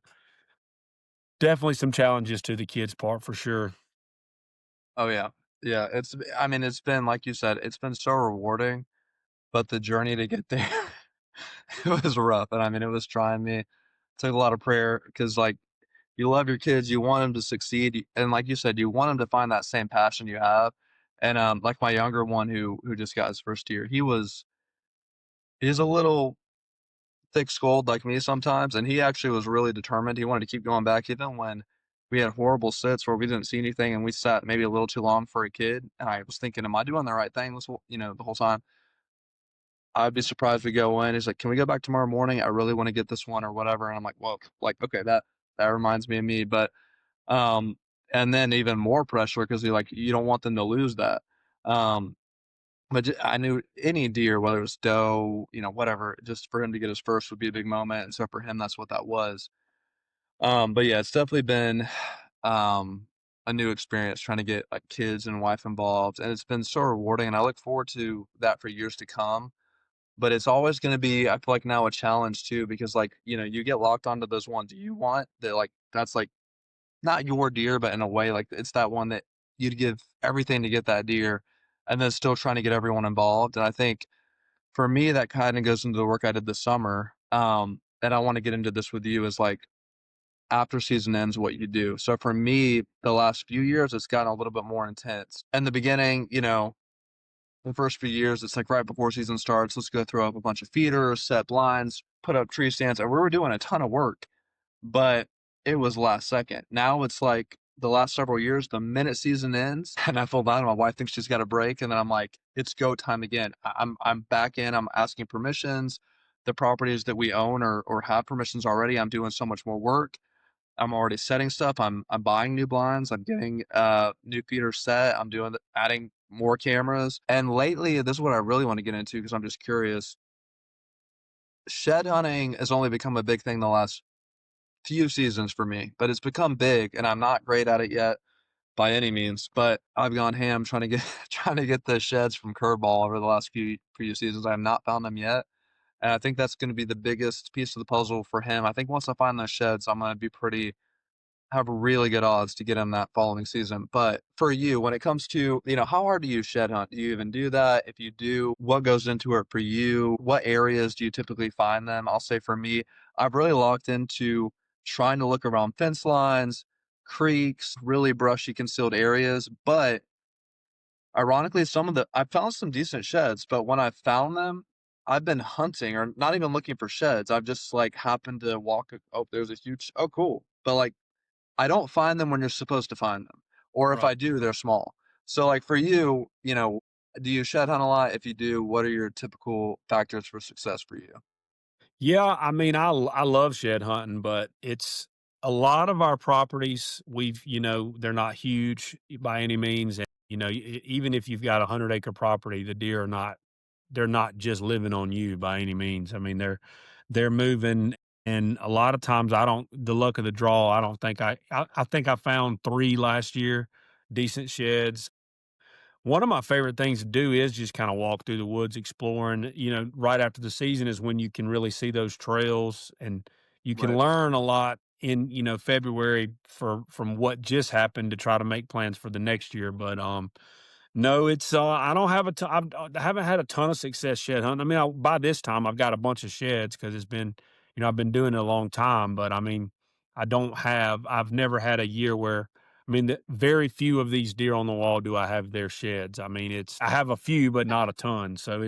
definitely some challenges to the kid's part for sure. Oh, yeah. Yeah, I mean, it's been like you said, it's been so rewarding, but the journey to get there, it was rough, and I mean, it was trying me. Took a lot of prayer because, like, you love your kids, you want them to succeed, and like you said, you want them to find that same passion you have, and, like my younger one who just got his first year, he's a little thick-skulled like me sometimes, and he actually was really determined. He wanted to keep going back even when we had horrible sits where we didn't see anything and we sat maybe a little too long for a kid. And I was thinking, am I doing the right thing the whole time? I'd be surprised we go in. He's like, can we go back tomorrow morning? I really want to get this one or whatever. And I'm like, well, like, okay, that reminds me of me. But um, and then even more pressure because you don't want them to lose that. Um, I knew any deer, whether it was doe, whatever, just for him to get his first would be a big moment, and so for him, that's what that was. But yeah, it's definitely been, um, a new experience trying to get, like, kids and wife involved, and it's been so rewarding, and I look forward to that for years to come, but it's always gonna be, I feel like now, a challenge too because, like, you get locked onto those ones you want that, like that's, like, not your deer, but in a way, like, it's that one that you'd give everything to get that deer, and then still trying to get everyone involved, and I think for me, that kinda goes into the work I did this summer, and I wanna get into this with you is, like, after season ends, what you do. So for me, the last few years, it's gotten a little bit more intense. In the beginning, the first few years, it's like right before season starts, let's go throw up a bunch of feeders, set blinds, put up tree stands, and we were doing a ton of work, but it was last second. Now it's like the last several years, the minute season ends, and I feel bad, my wife thinks she's got a break, and then I'm like, it's go time again. I'm back in. I'm asking permissions. The properties that we own or have permissions already, I'm doing so much more work. I'm already setting stuff. I'm buying new blinds. I'm getting new feeders set. I'm adding more cameras. And lately, this is what I really want to get into because I'm just curious. Shed hunting has only become a big thing the last few seasons for me, but it's become big, and I'm not great at it yet by any means. But I've gone ham trying to get trying to get the sheds from Curveball over the last few seasons. I have not found them yet, and I think that's going to be the biggest piece of the puzzle for him. I think once I find those sheds, I'm going to be pretty have really good odds to get him that following season. But for you, when it comes to, how hard do you shed hunt? Do you even do that? If you do, what goes into it for you? What areas do you typically find them? I'll say for me, I've really locked into trying to look around fence lines, creeks, really brushy concealed areas. But ironically, I found some decent sheds, but when I found them, I've been hunting or not even looking for sheds. I've just like happened to oh, there's a huge, oh, cool. But like, I don't find them when you're supposed to find them, or if Right. I do, they're small. So, like, for you, do you shed hunt a lot? If you do, what are your typical factors for success for you? Yeah, I mean, I love shed hunting, but it's a lot of our properties. They're not huge by any means, and even if you've got a 100-acre property, the deer are not. They're not just living on you by any means. I mean, they're moving, and a lot of times I don't. The luck of the draw. I don't think I think I found 3 last year, decent sheds. One of my favorite things to do is just kinda walk through the woods exploring, right after the season is when you can really see those trails, and you can Right. learn a lot, in, February from what just happened to try to make plans for the next year. But no, it's I don't have I haven't had a ton of success shed hunting. I mean, by this time I've got a bunch of sheds because it's been, I've been doing it a long time. But I mean, I've never had a year where, I mean, very few of these deer on the wall do I have their sheds. I mean, I have a few, but not a ton. So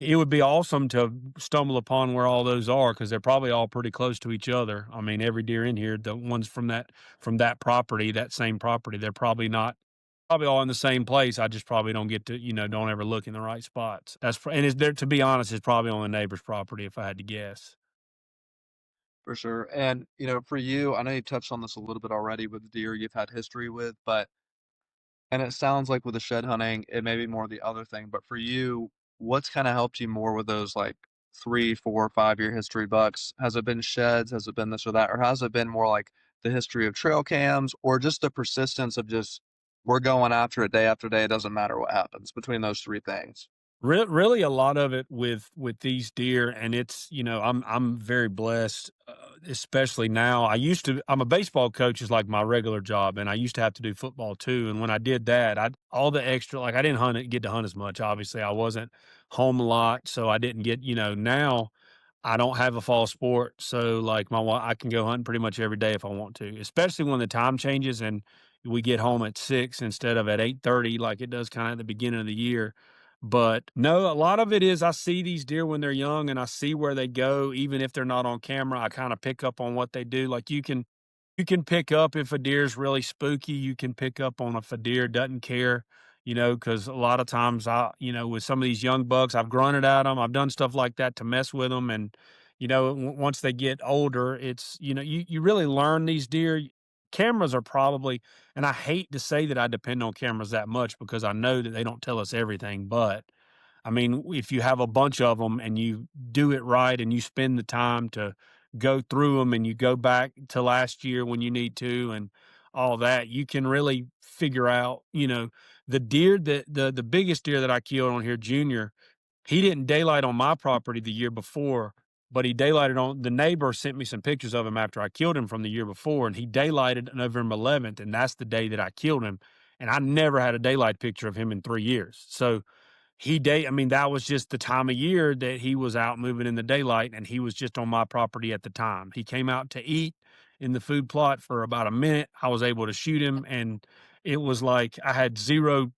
it would be awesome to stumble upon where all those are because they're probably all pretty close to each other. I mean, every deer in here, the ones from that property, that same property, they're probably all in the same place. I just probably don't get to, don't ever look in the right spots. And it's there, to be honest, it's probably on the neighbor's property if I had to guess. For sure. And, for you, I know you touched on this a little bit already with the deer you've had history with, but and it sounds like with the shed hunting, it may be more the other thing, but for you, what's kind of helped you more with those like 3, 4, 5 year history bucks? Has it been sheds? Has it been this or that? Or has it been more like the history of trail cams or just the persistence of just we're going after it day after day, it doesn't matter what happens between those three things? Really, a lot of it with these deer, and it's, I'm very blessed, especially now. I'm a baseball coach is like my regular job, and I used to have to do football too. And when I did that, I all the extra, like I didn't get to hunt as much. Obviously, I wasn't home a lot, so I didn't get, now I don't have a fall sport, so like I can go hunting pretty much every day if I want to, especially when the time changes and we get home at 6 instead of at 8:30, like it does kind of at the beginning of the year. But no, a lot of it is I see these deer when they're young and I see where they go, even if they're not on camera. I kind of pick up on what they do. Like you can pick up if a deer's really spooky. You can pick up on if a deer doesn't care, because a lot of times with some of these young bucks, I've grunted at them. I've done stuff like that to mess with them. And, once they get older, it's, you really learn these deer. Cameras are probably, and I hate to say that I depend on cameras that much because I know that they don't tell us everything. But I mean, if you have a bunch of them and you do it right and you spend the time to go through them and you go back to last year when you need to and all that, you can really figure out, the deer that the biggest deer that I killed on here, Junior, he didn't daylight on my property the year before, but he daylighted on the neighbor sent me some pictures of him after I killed him from the year before, and he daylighted November 11th, and that's the day that I killed him. And I never had a daylight picture of him in 3 years. So I mean, that was just the time of year that he was out moving in the daylight, and he was just on my property at the time. He came out to eat in the food plot for about a minute. I was able to shoot him, and it was like I had zero.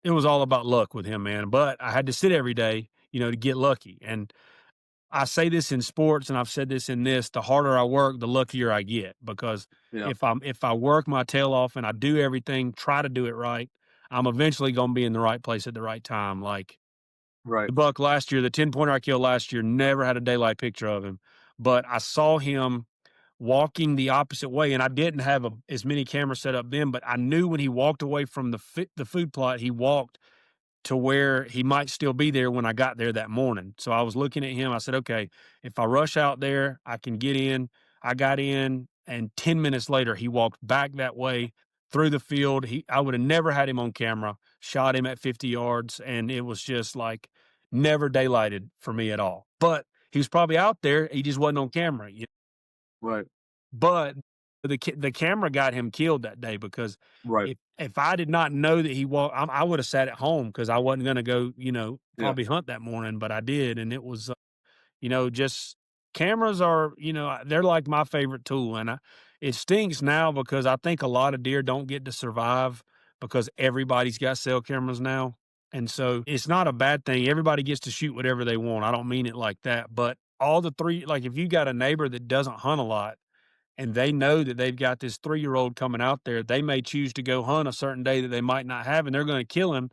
It was all about luck with him, man. But I had to sit every day, to get lucky. And I say this in sports, and I've said this in this: the harder I work, the luckier I get. Because Yeah. if I work my tail off and I do everything, try to do it right, I'm eventually going to be in the right place at the right time. Like Right. the buck last year, the 10-pointer I killed last year, never had a daylight picture of him, but I saw him walking the opposite way, and I didn't have as many cameras set up then, but I knew when he walked away from the food plot, he walked to where he might still be there when I got there that morning. So I was looking at him. I said, okay, if I rush out there, I can get in. I got in, and 10 minutes later, he walked back that way through the field. I would have never had him on camera, shot him at 50 yards, and it was just like never daylighted for me at all. But he was probably out there. He just wasn't on camera. Right. But the camera got him killed that day because Right. if I did not know that he walked, I would have sat at home because I wasn't going to go, Yeah. probably hunt that morning, but I did, and it was, just cameras are, they're like my favorite tool, and it stinks now because I think a lot of deer don't get to survive because everybody's got cell cameras now, and so it's not a bad thing. Everybody gets to shoot whatever they want. I don't mean it like that, but all the three, like if you got a neighbor that doesn't hunt a lot and they know that they've got this 3-year-old coming out there, they may choose to go hunt a certain day that they might not have, and they're going to kill him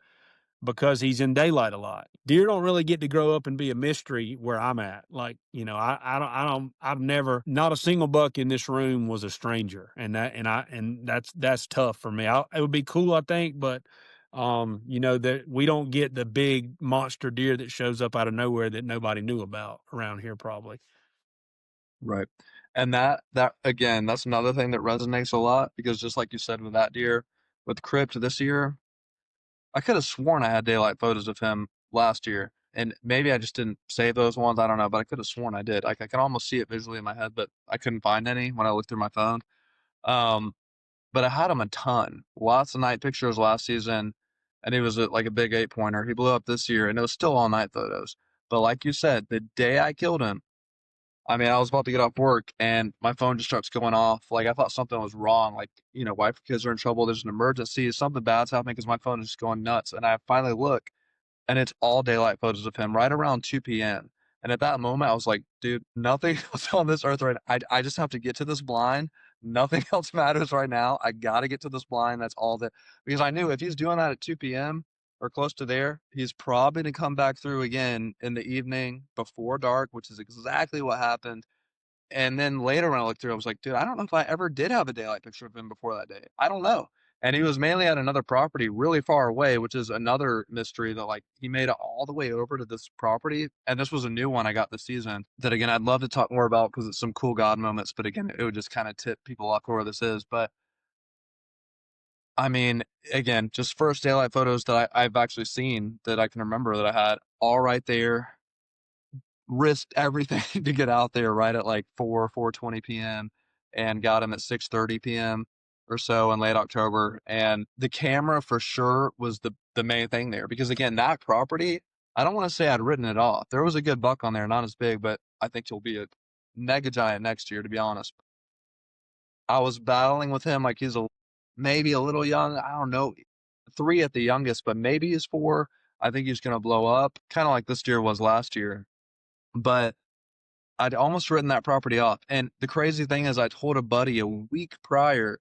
because he's in daylight a lot. Deer don't really get to grow up and be a mystery where I'm at. Like, I've never, not a single buck in this room was a stranger, and that's tough for me. It would be cool, I think, but that we don't get the big monster deer that shows up out of nowhere that nobody knew about around here, probably. Right. And that again, that's another thing that resonates a lot because just like you said with that deer, with Crypt this year, I could have sworn I had daylight photos of him last year. and maybe I just didn't save those ones. I don't know, but I could have sworn I did. Like I can almost see it visually in my head, but I couldn't find any when I looked through my phone. Um, but I had him a ton, lots of night pictures last season, and he was like a big 8 pointer. He blew up this year, and it was still all night photos. But like you said, the day I killed him, I mean, I was about to get off work and my phone just starts going off. Like I thought something was wrong. Like, wife and kids are in trouble. There's an emergency. Something bad's happening because my phone is just going nuts. And I finally look and it's all daylight photos of him right around 2 p.m. And at that moment, I was like, dude, nothing else on this earth right now. I just have to get to this blind. Nothing else matters right now. I got to get to this blind. That's all that, because I knew if he's doing that at 2 p.m. or close to there, he's probably going to come back through again in the evening before dark, which is exactly what happened. And then later when I looked through, I was like, dude, I don't know if I ever did have a daylight picture of him before that day. I don't know. And he was mainly at another property really far away, which is another mystery that like he made it all the way over to this property. And this was a new one I got this season that again I'd love to talk more about because it's some cool God moments, but again, it would just kind of tip people off where this is. But I mean, again, just first daylight photos that I've actually seen that I can remember that I had all right there, risked everything to get out there right at like 4:20 p.m. and got him at 6:30 p.m. or so in late October. And the camera for sure was the main thing there because again, that property, I don't want to say I'd written it off. There was a good buck on there, not as big, but I think he'll be a mega giant next year, to be honest. I was battling with him like he's maybe a little young. I don't know, 3 at the youngest, but maybe he's 4. I think he's gonna blow up, kind of like this deer was last year. But I'd almost written that property off, and the crazy thing is I told a buddy a week prior,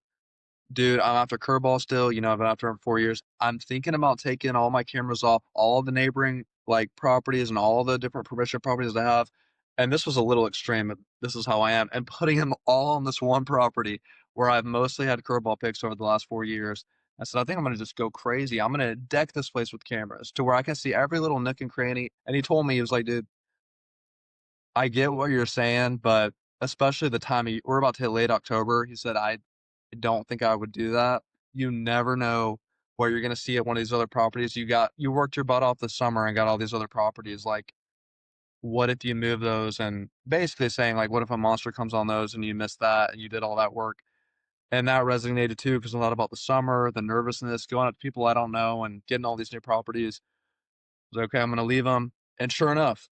"Dude, I'm after Curveball still, I've been after him 4 years. I'm thinking about taking all my cameras off all the neighboring, like, properties and all the different permission properties I have," and this was a little extreme, but this is how I am, and putting them all on this one property where I've mostly had Curveball pics over the last 4 years. I said, "I think I'm gonna just go crazy. I'm gonna deck this place with cameras to where I can see every little nook and cranny," and he told me, he was like, "Dude, I get what you're saying, but especially the time we're about to hit late October," he said, "I don't think I would do that. You never know what you're gonna see at one of these other properties. You worked your butt off this summer and got all these other properties. Like, what if you move those?" And basically saying, like, what if a monster comes on those and you missed that and you did all that work? And that resonated too, because a lot about the summer, the nervousness, going up to people I don't know and getting all these new properties. I was like, okay, I'm gonna leave them. And sure enough,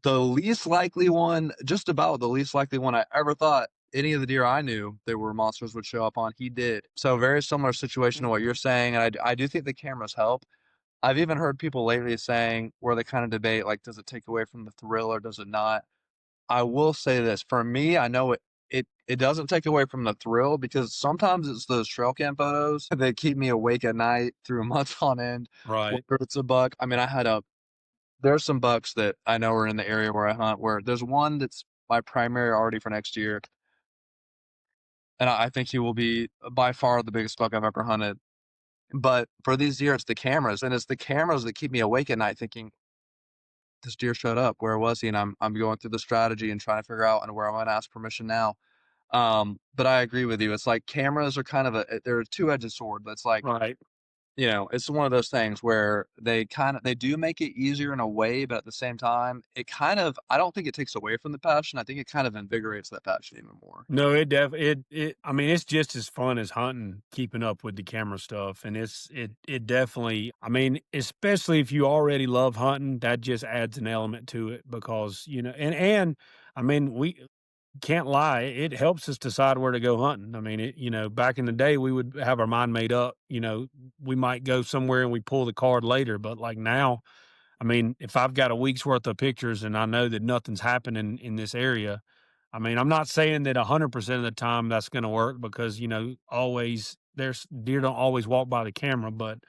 the least likely one, just about the least likely one I ever thought any of the deer I knew there were monsters would show up on, he did. So very similar situation to what you're saying, and I do think the cameras help. I've even heard people lately saying where they kind of debate, like, does it take away from the thrill or does it not? I will say this, for me, I know it doesn't take away from the thrill because sometimes it's those trail cam photos that keep me awake at night through months on end, Right. whether it's a buck. I mean, there's some bucks that I know are in the area where I hunt where there's one that's my primary already for next year, and I think he will be by far the biggest buck I've ever hunted. But for these deer, it's the cameras, and it's the cameras that keep me awake at night thinking, "This deer showed up. Where was he?" And I'm going through the strategy and trying to figure out and where I'm gonna ask permission now. But I agree with you. It's like cameras are kind of they're a two-edged sword, but it's like, Right. it's one of those things where they do make it easier in a way, but at the same time, it kind of I don't think it takes away from the passion. I think it kind of invigorates that passion even more. No, it I mean, it's just as fun as hunting, keeping up with the camera stuff, and it definitely I mean, especially if you already love hunting, that just adds an element to it because, and I mean, we can't lie, it helps us decide where to go hunting. I mean, back in the day, we would have our mind made up, we might go somewhere and we pull the card later, but, like, now, I mean, if I've got a week's worth of pictures and I know that nothing's happening in this area, I mean, I'm not saying that 100% of the time that's gonna work because, always there's deer don't always walk by the camera, but,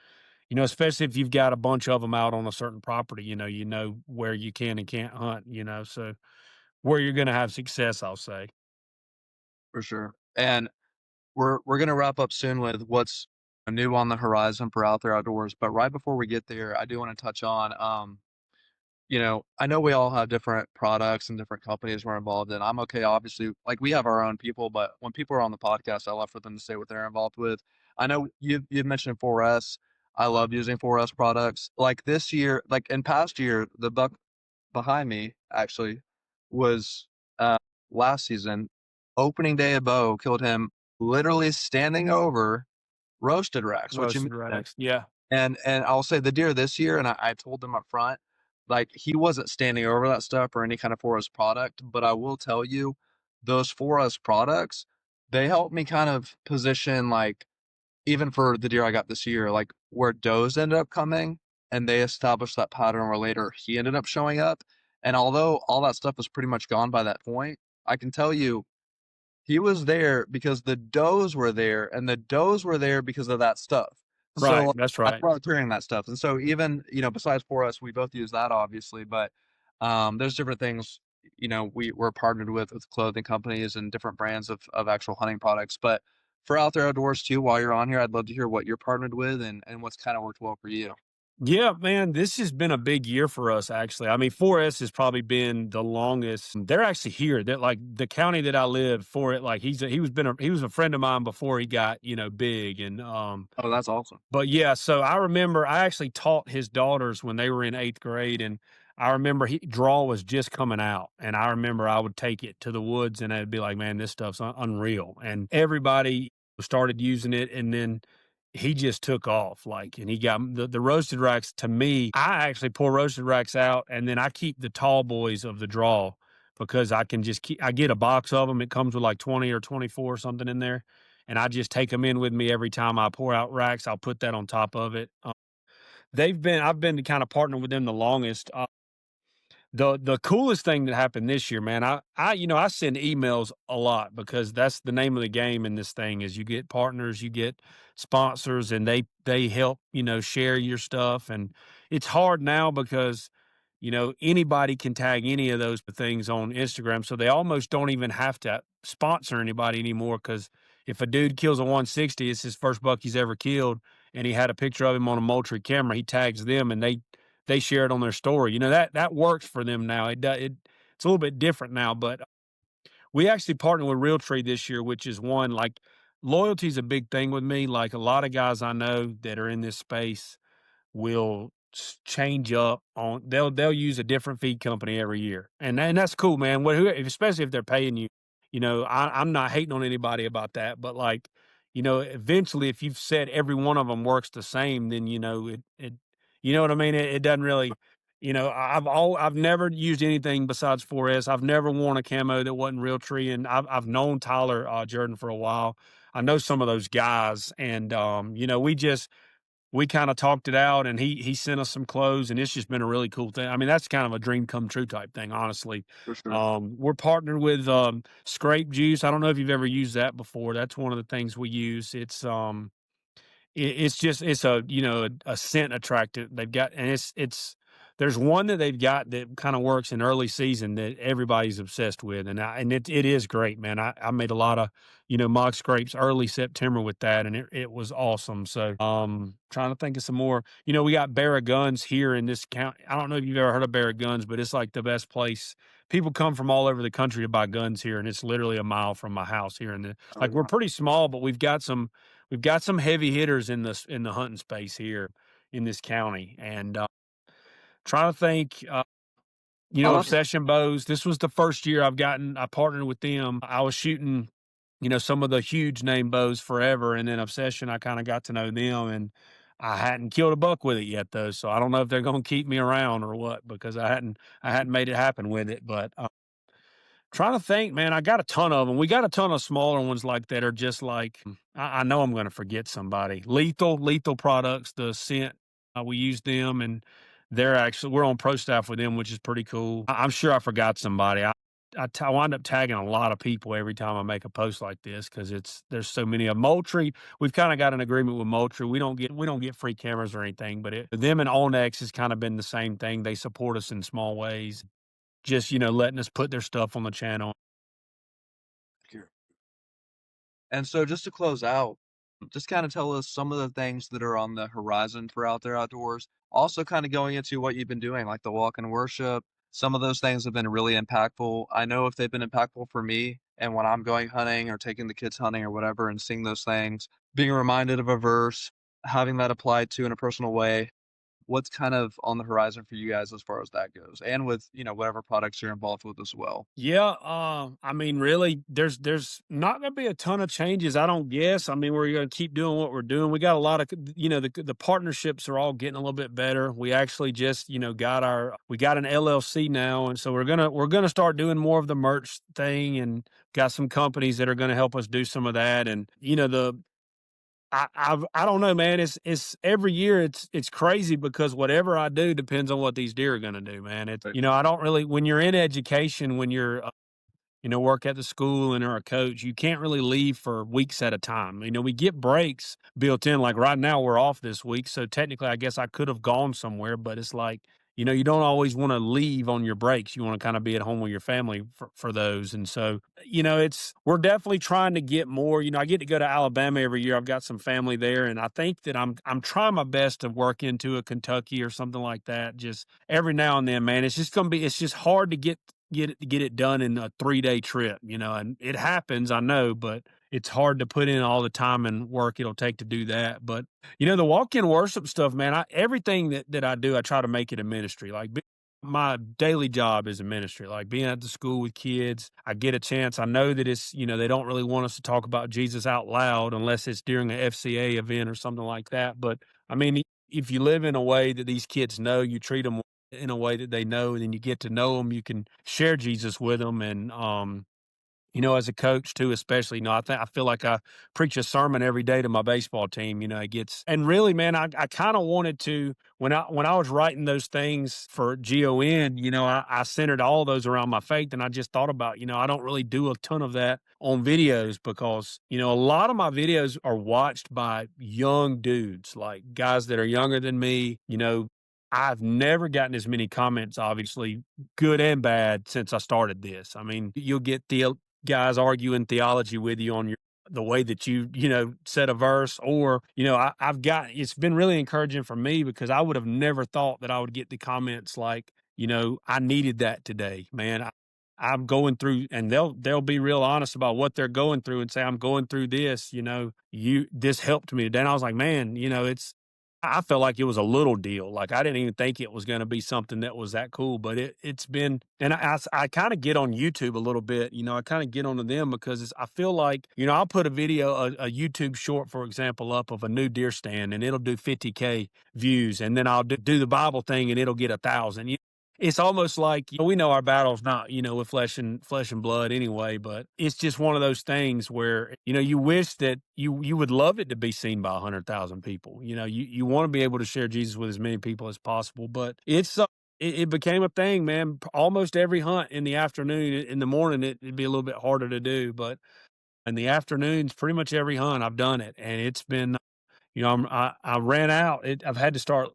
especially if you've got a bunch of them out on a certain property, you know where you can and can't hunt, so where you're gonna have success, I'll say. For sure. And we're gonna wrap up soon with what's new on the horizon for Out There Outdoors. But right before we get there, I do want to touch on I know we all have different products and different companies we're involved in. I'm okay, obviously, like we have our own people, but when people are on the podcast, I love for them to say what they're involved with. I know you've mentioned 4S. I love using 4S products. Like this year, like in past year, the buck behind me actually was uh, last season. Opening day of bow killed him literally standing over roasted racks, which you Roasted mentioned. Rex. Yeah. And I'll say the deer this year, and I told them up front, like he wasn't standing over that stuff or any kind of Forest product, but I will tell you, those Forest products, they helped me kind of position like even for the deer I got this year, like where does ended up coming and they established that pattern where later he ended up showing up. And although all that stuff was pretty much gone by that point, I can tell you he was there because the does were there, and the does were there because of that stuff. So Right. like, That's that's right. why I was hearing that stuff. And so even, besides for us, we both use that obviously, but there's different things, we're partnered with clothing companies and different brands of actual hunting products. But for out there outdoors too, while you're on here, I'd love to hear what you're partnered with and what's kind of worked well for you. Yeah, man, this has been a big year for us, actually. I mean, 4S has probably been the longest. They're actually here. That like the county that I live for it. Like he was a friend of mine before he got big, and Oh, that's awesome. but yeah, so I remember I actually taught his daughters when they were in 8th grade, and I remember draw was just coming out, and I remember I would take it to the woods, and I'd be like, "Man, this stuff's unreal," and everybody started using it, and then he just took off, like, and he got the roasted racks. To me, I actually pour roasted racks out, and then I keep the tall boys of the draw because I can just keep. I get a box of them. It comes with like 20 or 24 or something in there, and I just take them in with me every time I pour out racks. I'll put that on top of it. I've been kind of partner with them the longest. The coolest thing that happened this year, man, I send emails a lot because that's the name of the game in this thing is you get partners, you get sponsors, and they help, share your stuff. And it's hard now because, anybody can tag any of those things on Instagram. So they almost don't even have to sponsor anybody anymore. Cause if a dude kills a 160, it's his first buck he's ever killed, and he had a picture of him on a Moultrie camera, he tags them and they share it on their story. That works for them now. It's a little bit different now, but we actually partnered with Realtree this year, which is one like loyalty is a big thing with me. Like a lot of guys I know that are in this space will change up on they'll use a different feed company every year, and that's cool, man. Especially if they're paying you. I'm not hating on anybody about that, but like, eventually, if you've said every one of them works the same, then you know what I mean. It doesn't really. I've never used anything besides 4S. I've never worn a camo that wasn't Realtree, and I've known Tyler Jordan for a while. I know some of those guys, and we kinda talked it out, and he sent us some clothes, and it's just been a really cool thing. I mean, that's kind of a dream come true type thing, honestly. For sure. We're partnered with, Scrape Juice. I don't know if you've ever used that before. That's one of the things we use. It's just it's a scent attractant they've got, and it's there's one that they've got that kinda works in early season that everybody's obsessed with, and it is great, man. I made a lotta, mock scrapes early September with that, and it was awesome. So, trying to think of some more. We got Bear Guns here in this county. I don't know if you've ever heard of Bear Guns, but it's like the best place. People come from all over the country to buy guns here, and it's literally a mile from my house here in the Oh, like, we're wow. pretty small, but we've got some heavy hitters in the hunting space here in this county, and, trying to think, Oh, that's Obsession Bows. This was the first year I partnered with them. I was shooting, some of the huge name bows forever, and then Obsession, I kinda got to know them, and I hadn't killed a buck with it yet, though, so I don't know if they're gonna keep me around or what because I hadn't made it happen with it, but, trying to think, man, I got a ton of them. We got a ton of smaller ones like that are just like I know I'm gonna forget somebody. Lethal Products, the scent, we use them, and we're on pro staff with them, which is pretty cool. I'm sure I forgot somebody. I wind up tagging a lot of people every time I make a post like this because there's so many of Moultrie. We've kind of got an agreement with Moultrie. We don't get free cameras or anything, but them and Onyx has kind of been the same thing. They support us in small ways, just letting us put their stuff on the channel. here. And so just to close out, just kind of tell us some of the things that are on the horizon for out there outdoors. Also, kind of going into what you've been doing, like the walk and worship. Some of those things have been really impactful. I know if they've been impactful for me, and when I'm going hunting or taking the kids hunting or whatever, and seeing those things, being reminded of a verse, having that applied to in a personal way, what's kind of on the horizon for you guys as far as that goes? And with, whatever products you're involved with as well. Yeah, I mean, really, there's not going to be a ton of changes, I don't guess. I mean, we're going to keep doing what we're doing. We got a lot of, the partnerships are all getting a little bit better. We actually just, we got an LLC now, and so we're gonna start doing more of the merch thing, and got some companies that are going to help us do some of that, and I don't know, man. It's every year it's crazy because whatever I do depends on what these deer are going to do, man. It's Right. I don't really, when you're in education, when you're work at the school and are a coach, you can't really leave for weeks at a time. We get breaks built in. Like right now, we're off this week. So technically, I guess I could have gone somewhere, but it's like, you don't always want to leave on your breaks. You want to kind of be at home with your family for those. And so, we're definitely trying to get more. I get to go to Alabama every year. I've got some family there. And I think that I'm trying my best to work into a Kentucky or something like that. Just every now and then, man. It's just hard to get it done in a 3-day trip, and it happens, I know, but it's hard to put in all the time and work it'll take to do that. But the walk-in worship stuff, man, everything that I do, I try to make it a ministry. Like my daily job is a ministry, like being at the school with kids. I get a chance. I know that it's, they don't really want us to talk about Jesus out loud unless it's during an FCA event or something like that. But I mean, if you live in a way that these kids know, you treat them in a way that they know, and then you get to know them, you can share Jesus with them. And, as a coach too, especially, I feel like I preach a sermon every day to my baseball team. It gets, and really, man, I kind of wanted to, when I was writing those things for GON, I centered all those around my faith. And I just thought about, I don't really do a ton of that on videos because, a lot of my videos are watched by young dudes, like guys that are younger than me. I've never gotten as many comments, obviously, good and bad, since I started this. I mean, you'll get guys arguing theology with you on the way that said a verse, or I've got, it's been really encouraging for me because I would have never thought that I would get the comments like, I needed that today, man. I'm going through, and they'll be real honest about what they're going through and say, I'm going through this, this helped me today. And I was like, man, I felt like it was a little deal. Like I didn't even think it was going to be something that was that cool, but it's been, and I kind of get on YouTube a little bit, I kind of get onto them because I feel like, I'll put a video, a YouTube short, for example, up of a new deer stand, and it'll do 50K views. And then I'll do the Bible thing and it'll get 1,000. It's almost like, we know our battle's not, with flesh and blood anyway, but it's just one of those things where, you wish that you would love it to be seen by 100,000 people. You want to be able to share Jesus with as many people as possible, but it became a thing, man. Almost every hunt in the afternoon. In the morning, it'd be a little bit harder to do, but in the afternoons, pretty much every hunt I've done it, and it's been, I ran out. I've had to start,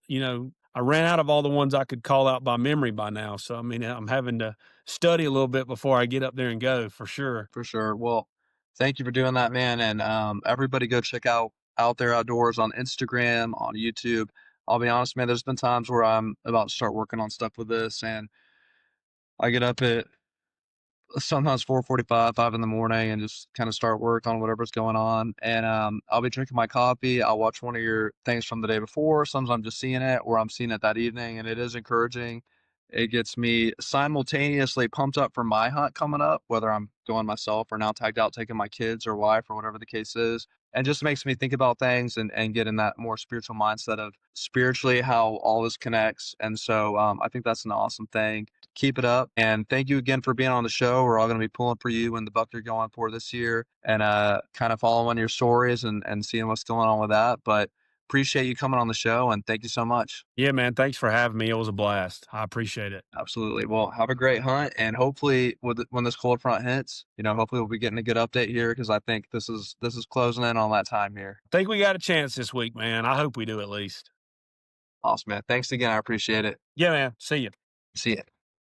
I ran out of all the ones I could call out by memory by now. So, I mean, I'm having to study a little bit before I get up there and go for sure. For sure. Well, thank you for doing that, man. And everybody go check out Out There Outdoors on Instagram, on YouTube. I'll be honest, man, there's been times where I'm about to start working on stuff with this, and I get up at sometimes 4:45, 5 in the morning, and just kind of start work on whatever's going on. And I'll be drinking my coffee. I'll watch one of your things from the day before. Sometimes I'm just seeing it, or I'm seeing it that evening, and it is encouraging. It gets me simultaneously pumped up for my hunt coming up, whether I'm going myself or now tagged out taking my kids or wife or whatever the case is. And just makes me think about things and get in that more spiritual mindset of spiritually how all this connects. And so I think that's an awesome thing. Keep it up. And thank you again for being on the show. We're all going to be pulling for you and the buck you're going for this year, and kind of following your stories and seeing what's going on with that. But appreciate you coming on the show, and thank you so much. Yeah, man. Thanks for having me. It was a blast. I appreciate it. Absolutely. Well, have a great hunt, and hopefully, when this cold front hits, hopefully we'll be getting a good update here because I think this is closing in on that time here. Think we got a chance this week, man. I hope we do at least. Awesome, man. Thanks again. I appreciate it. Yeah, man. See you. See ya.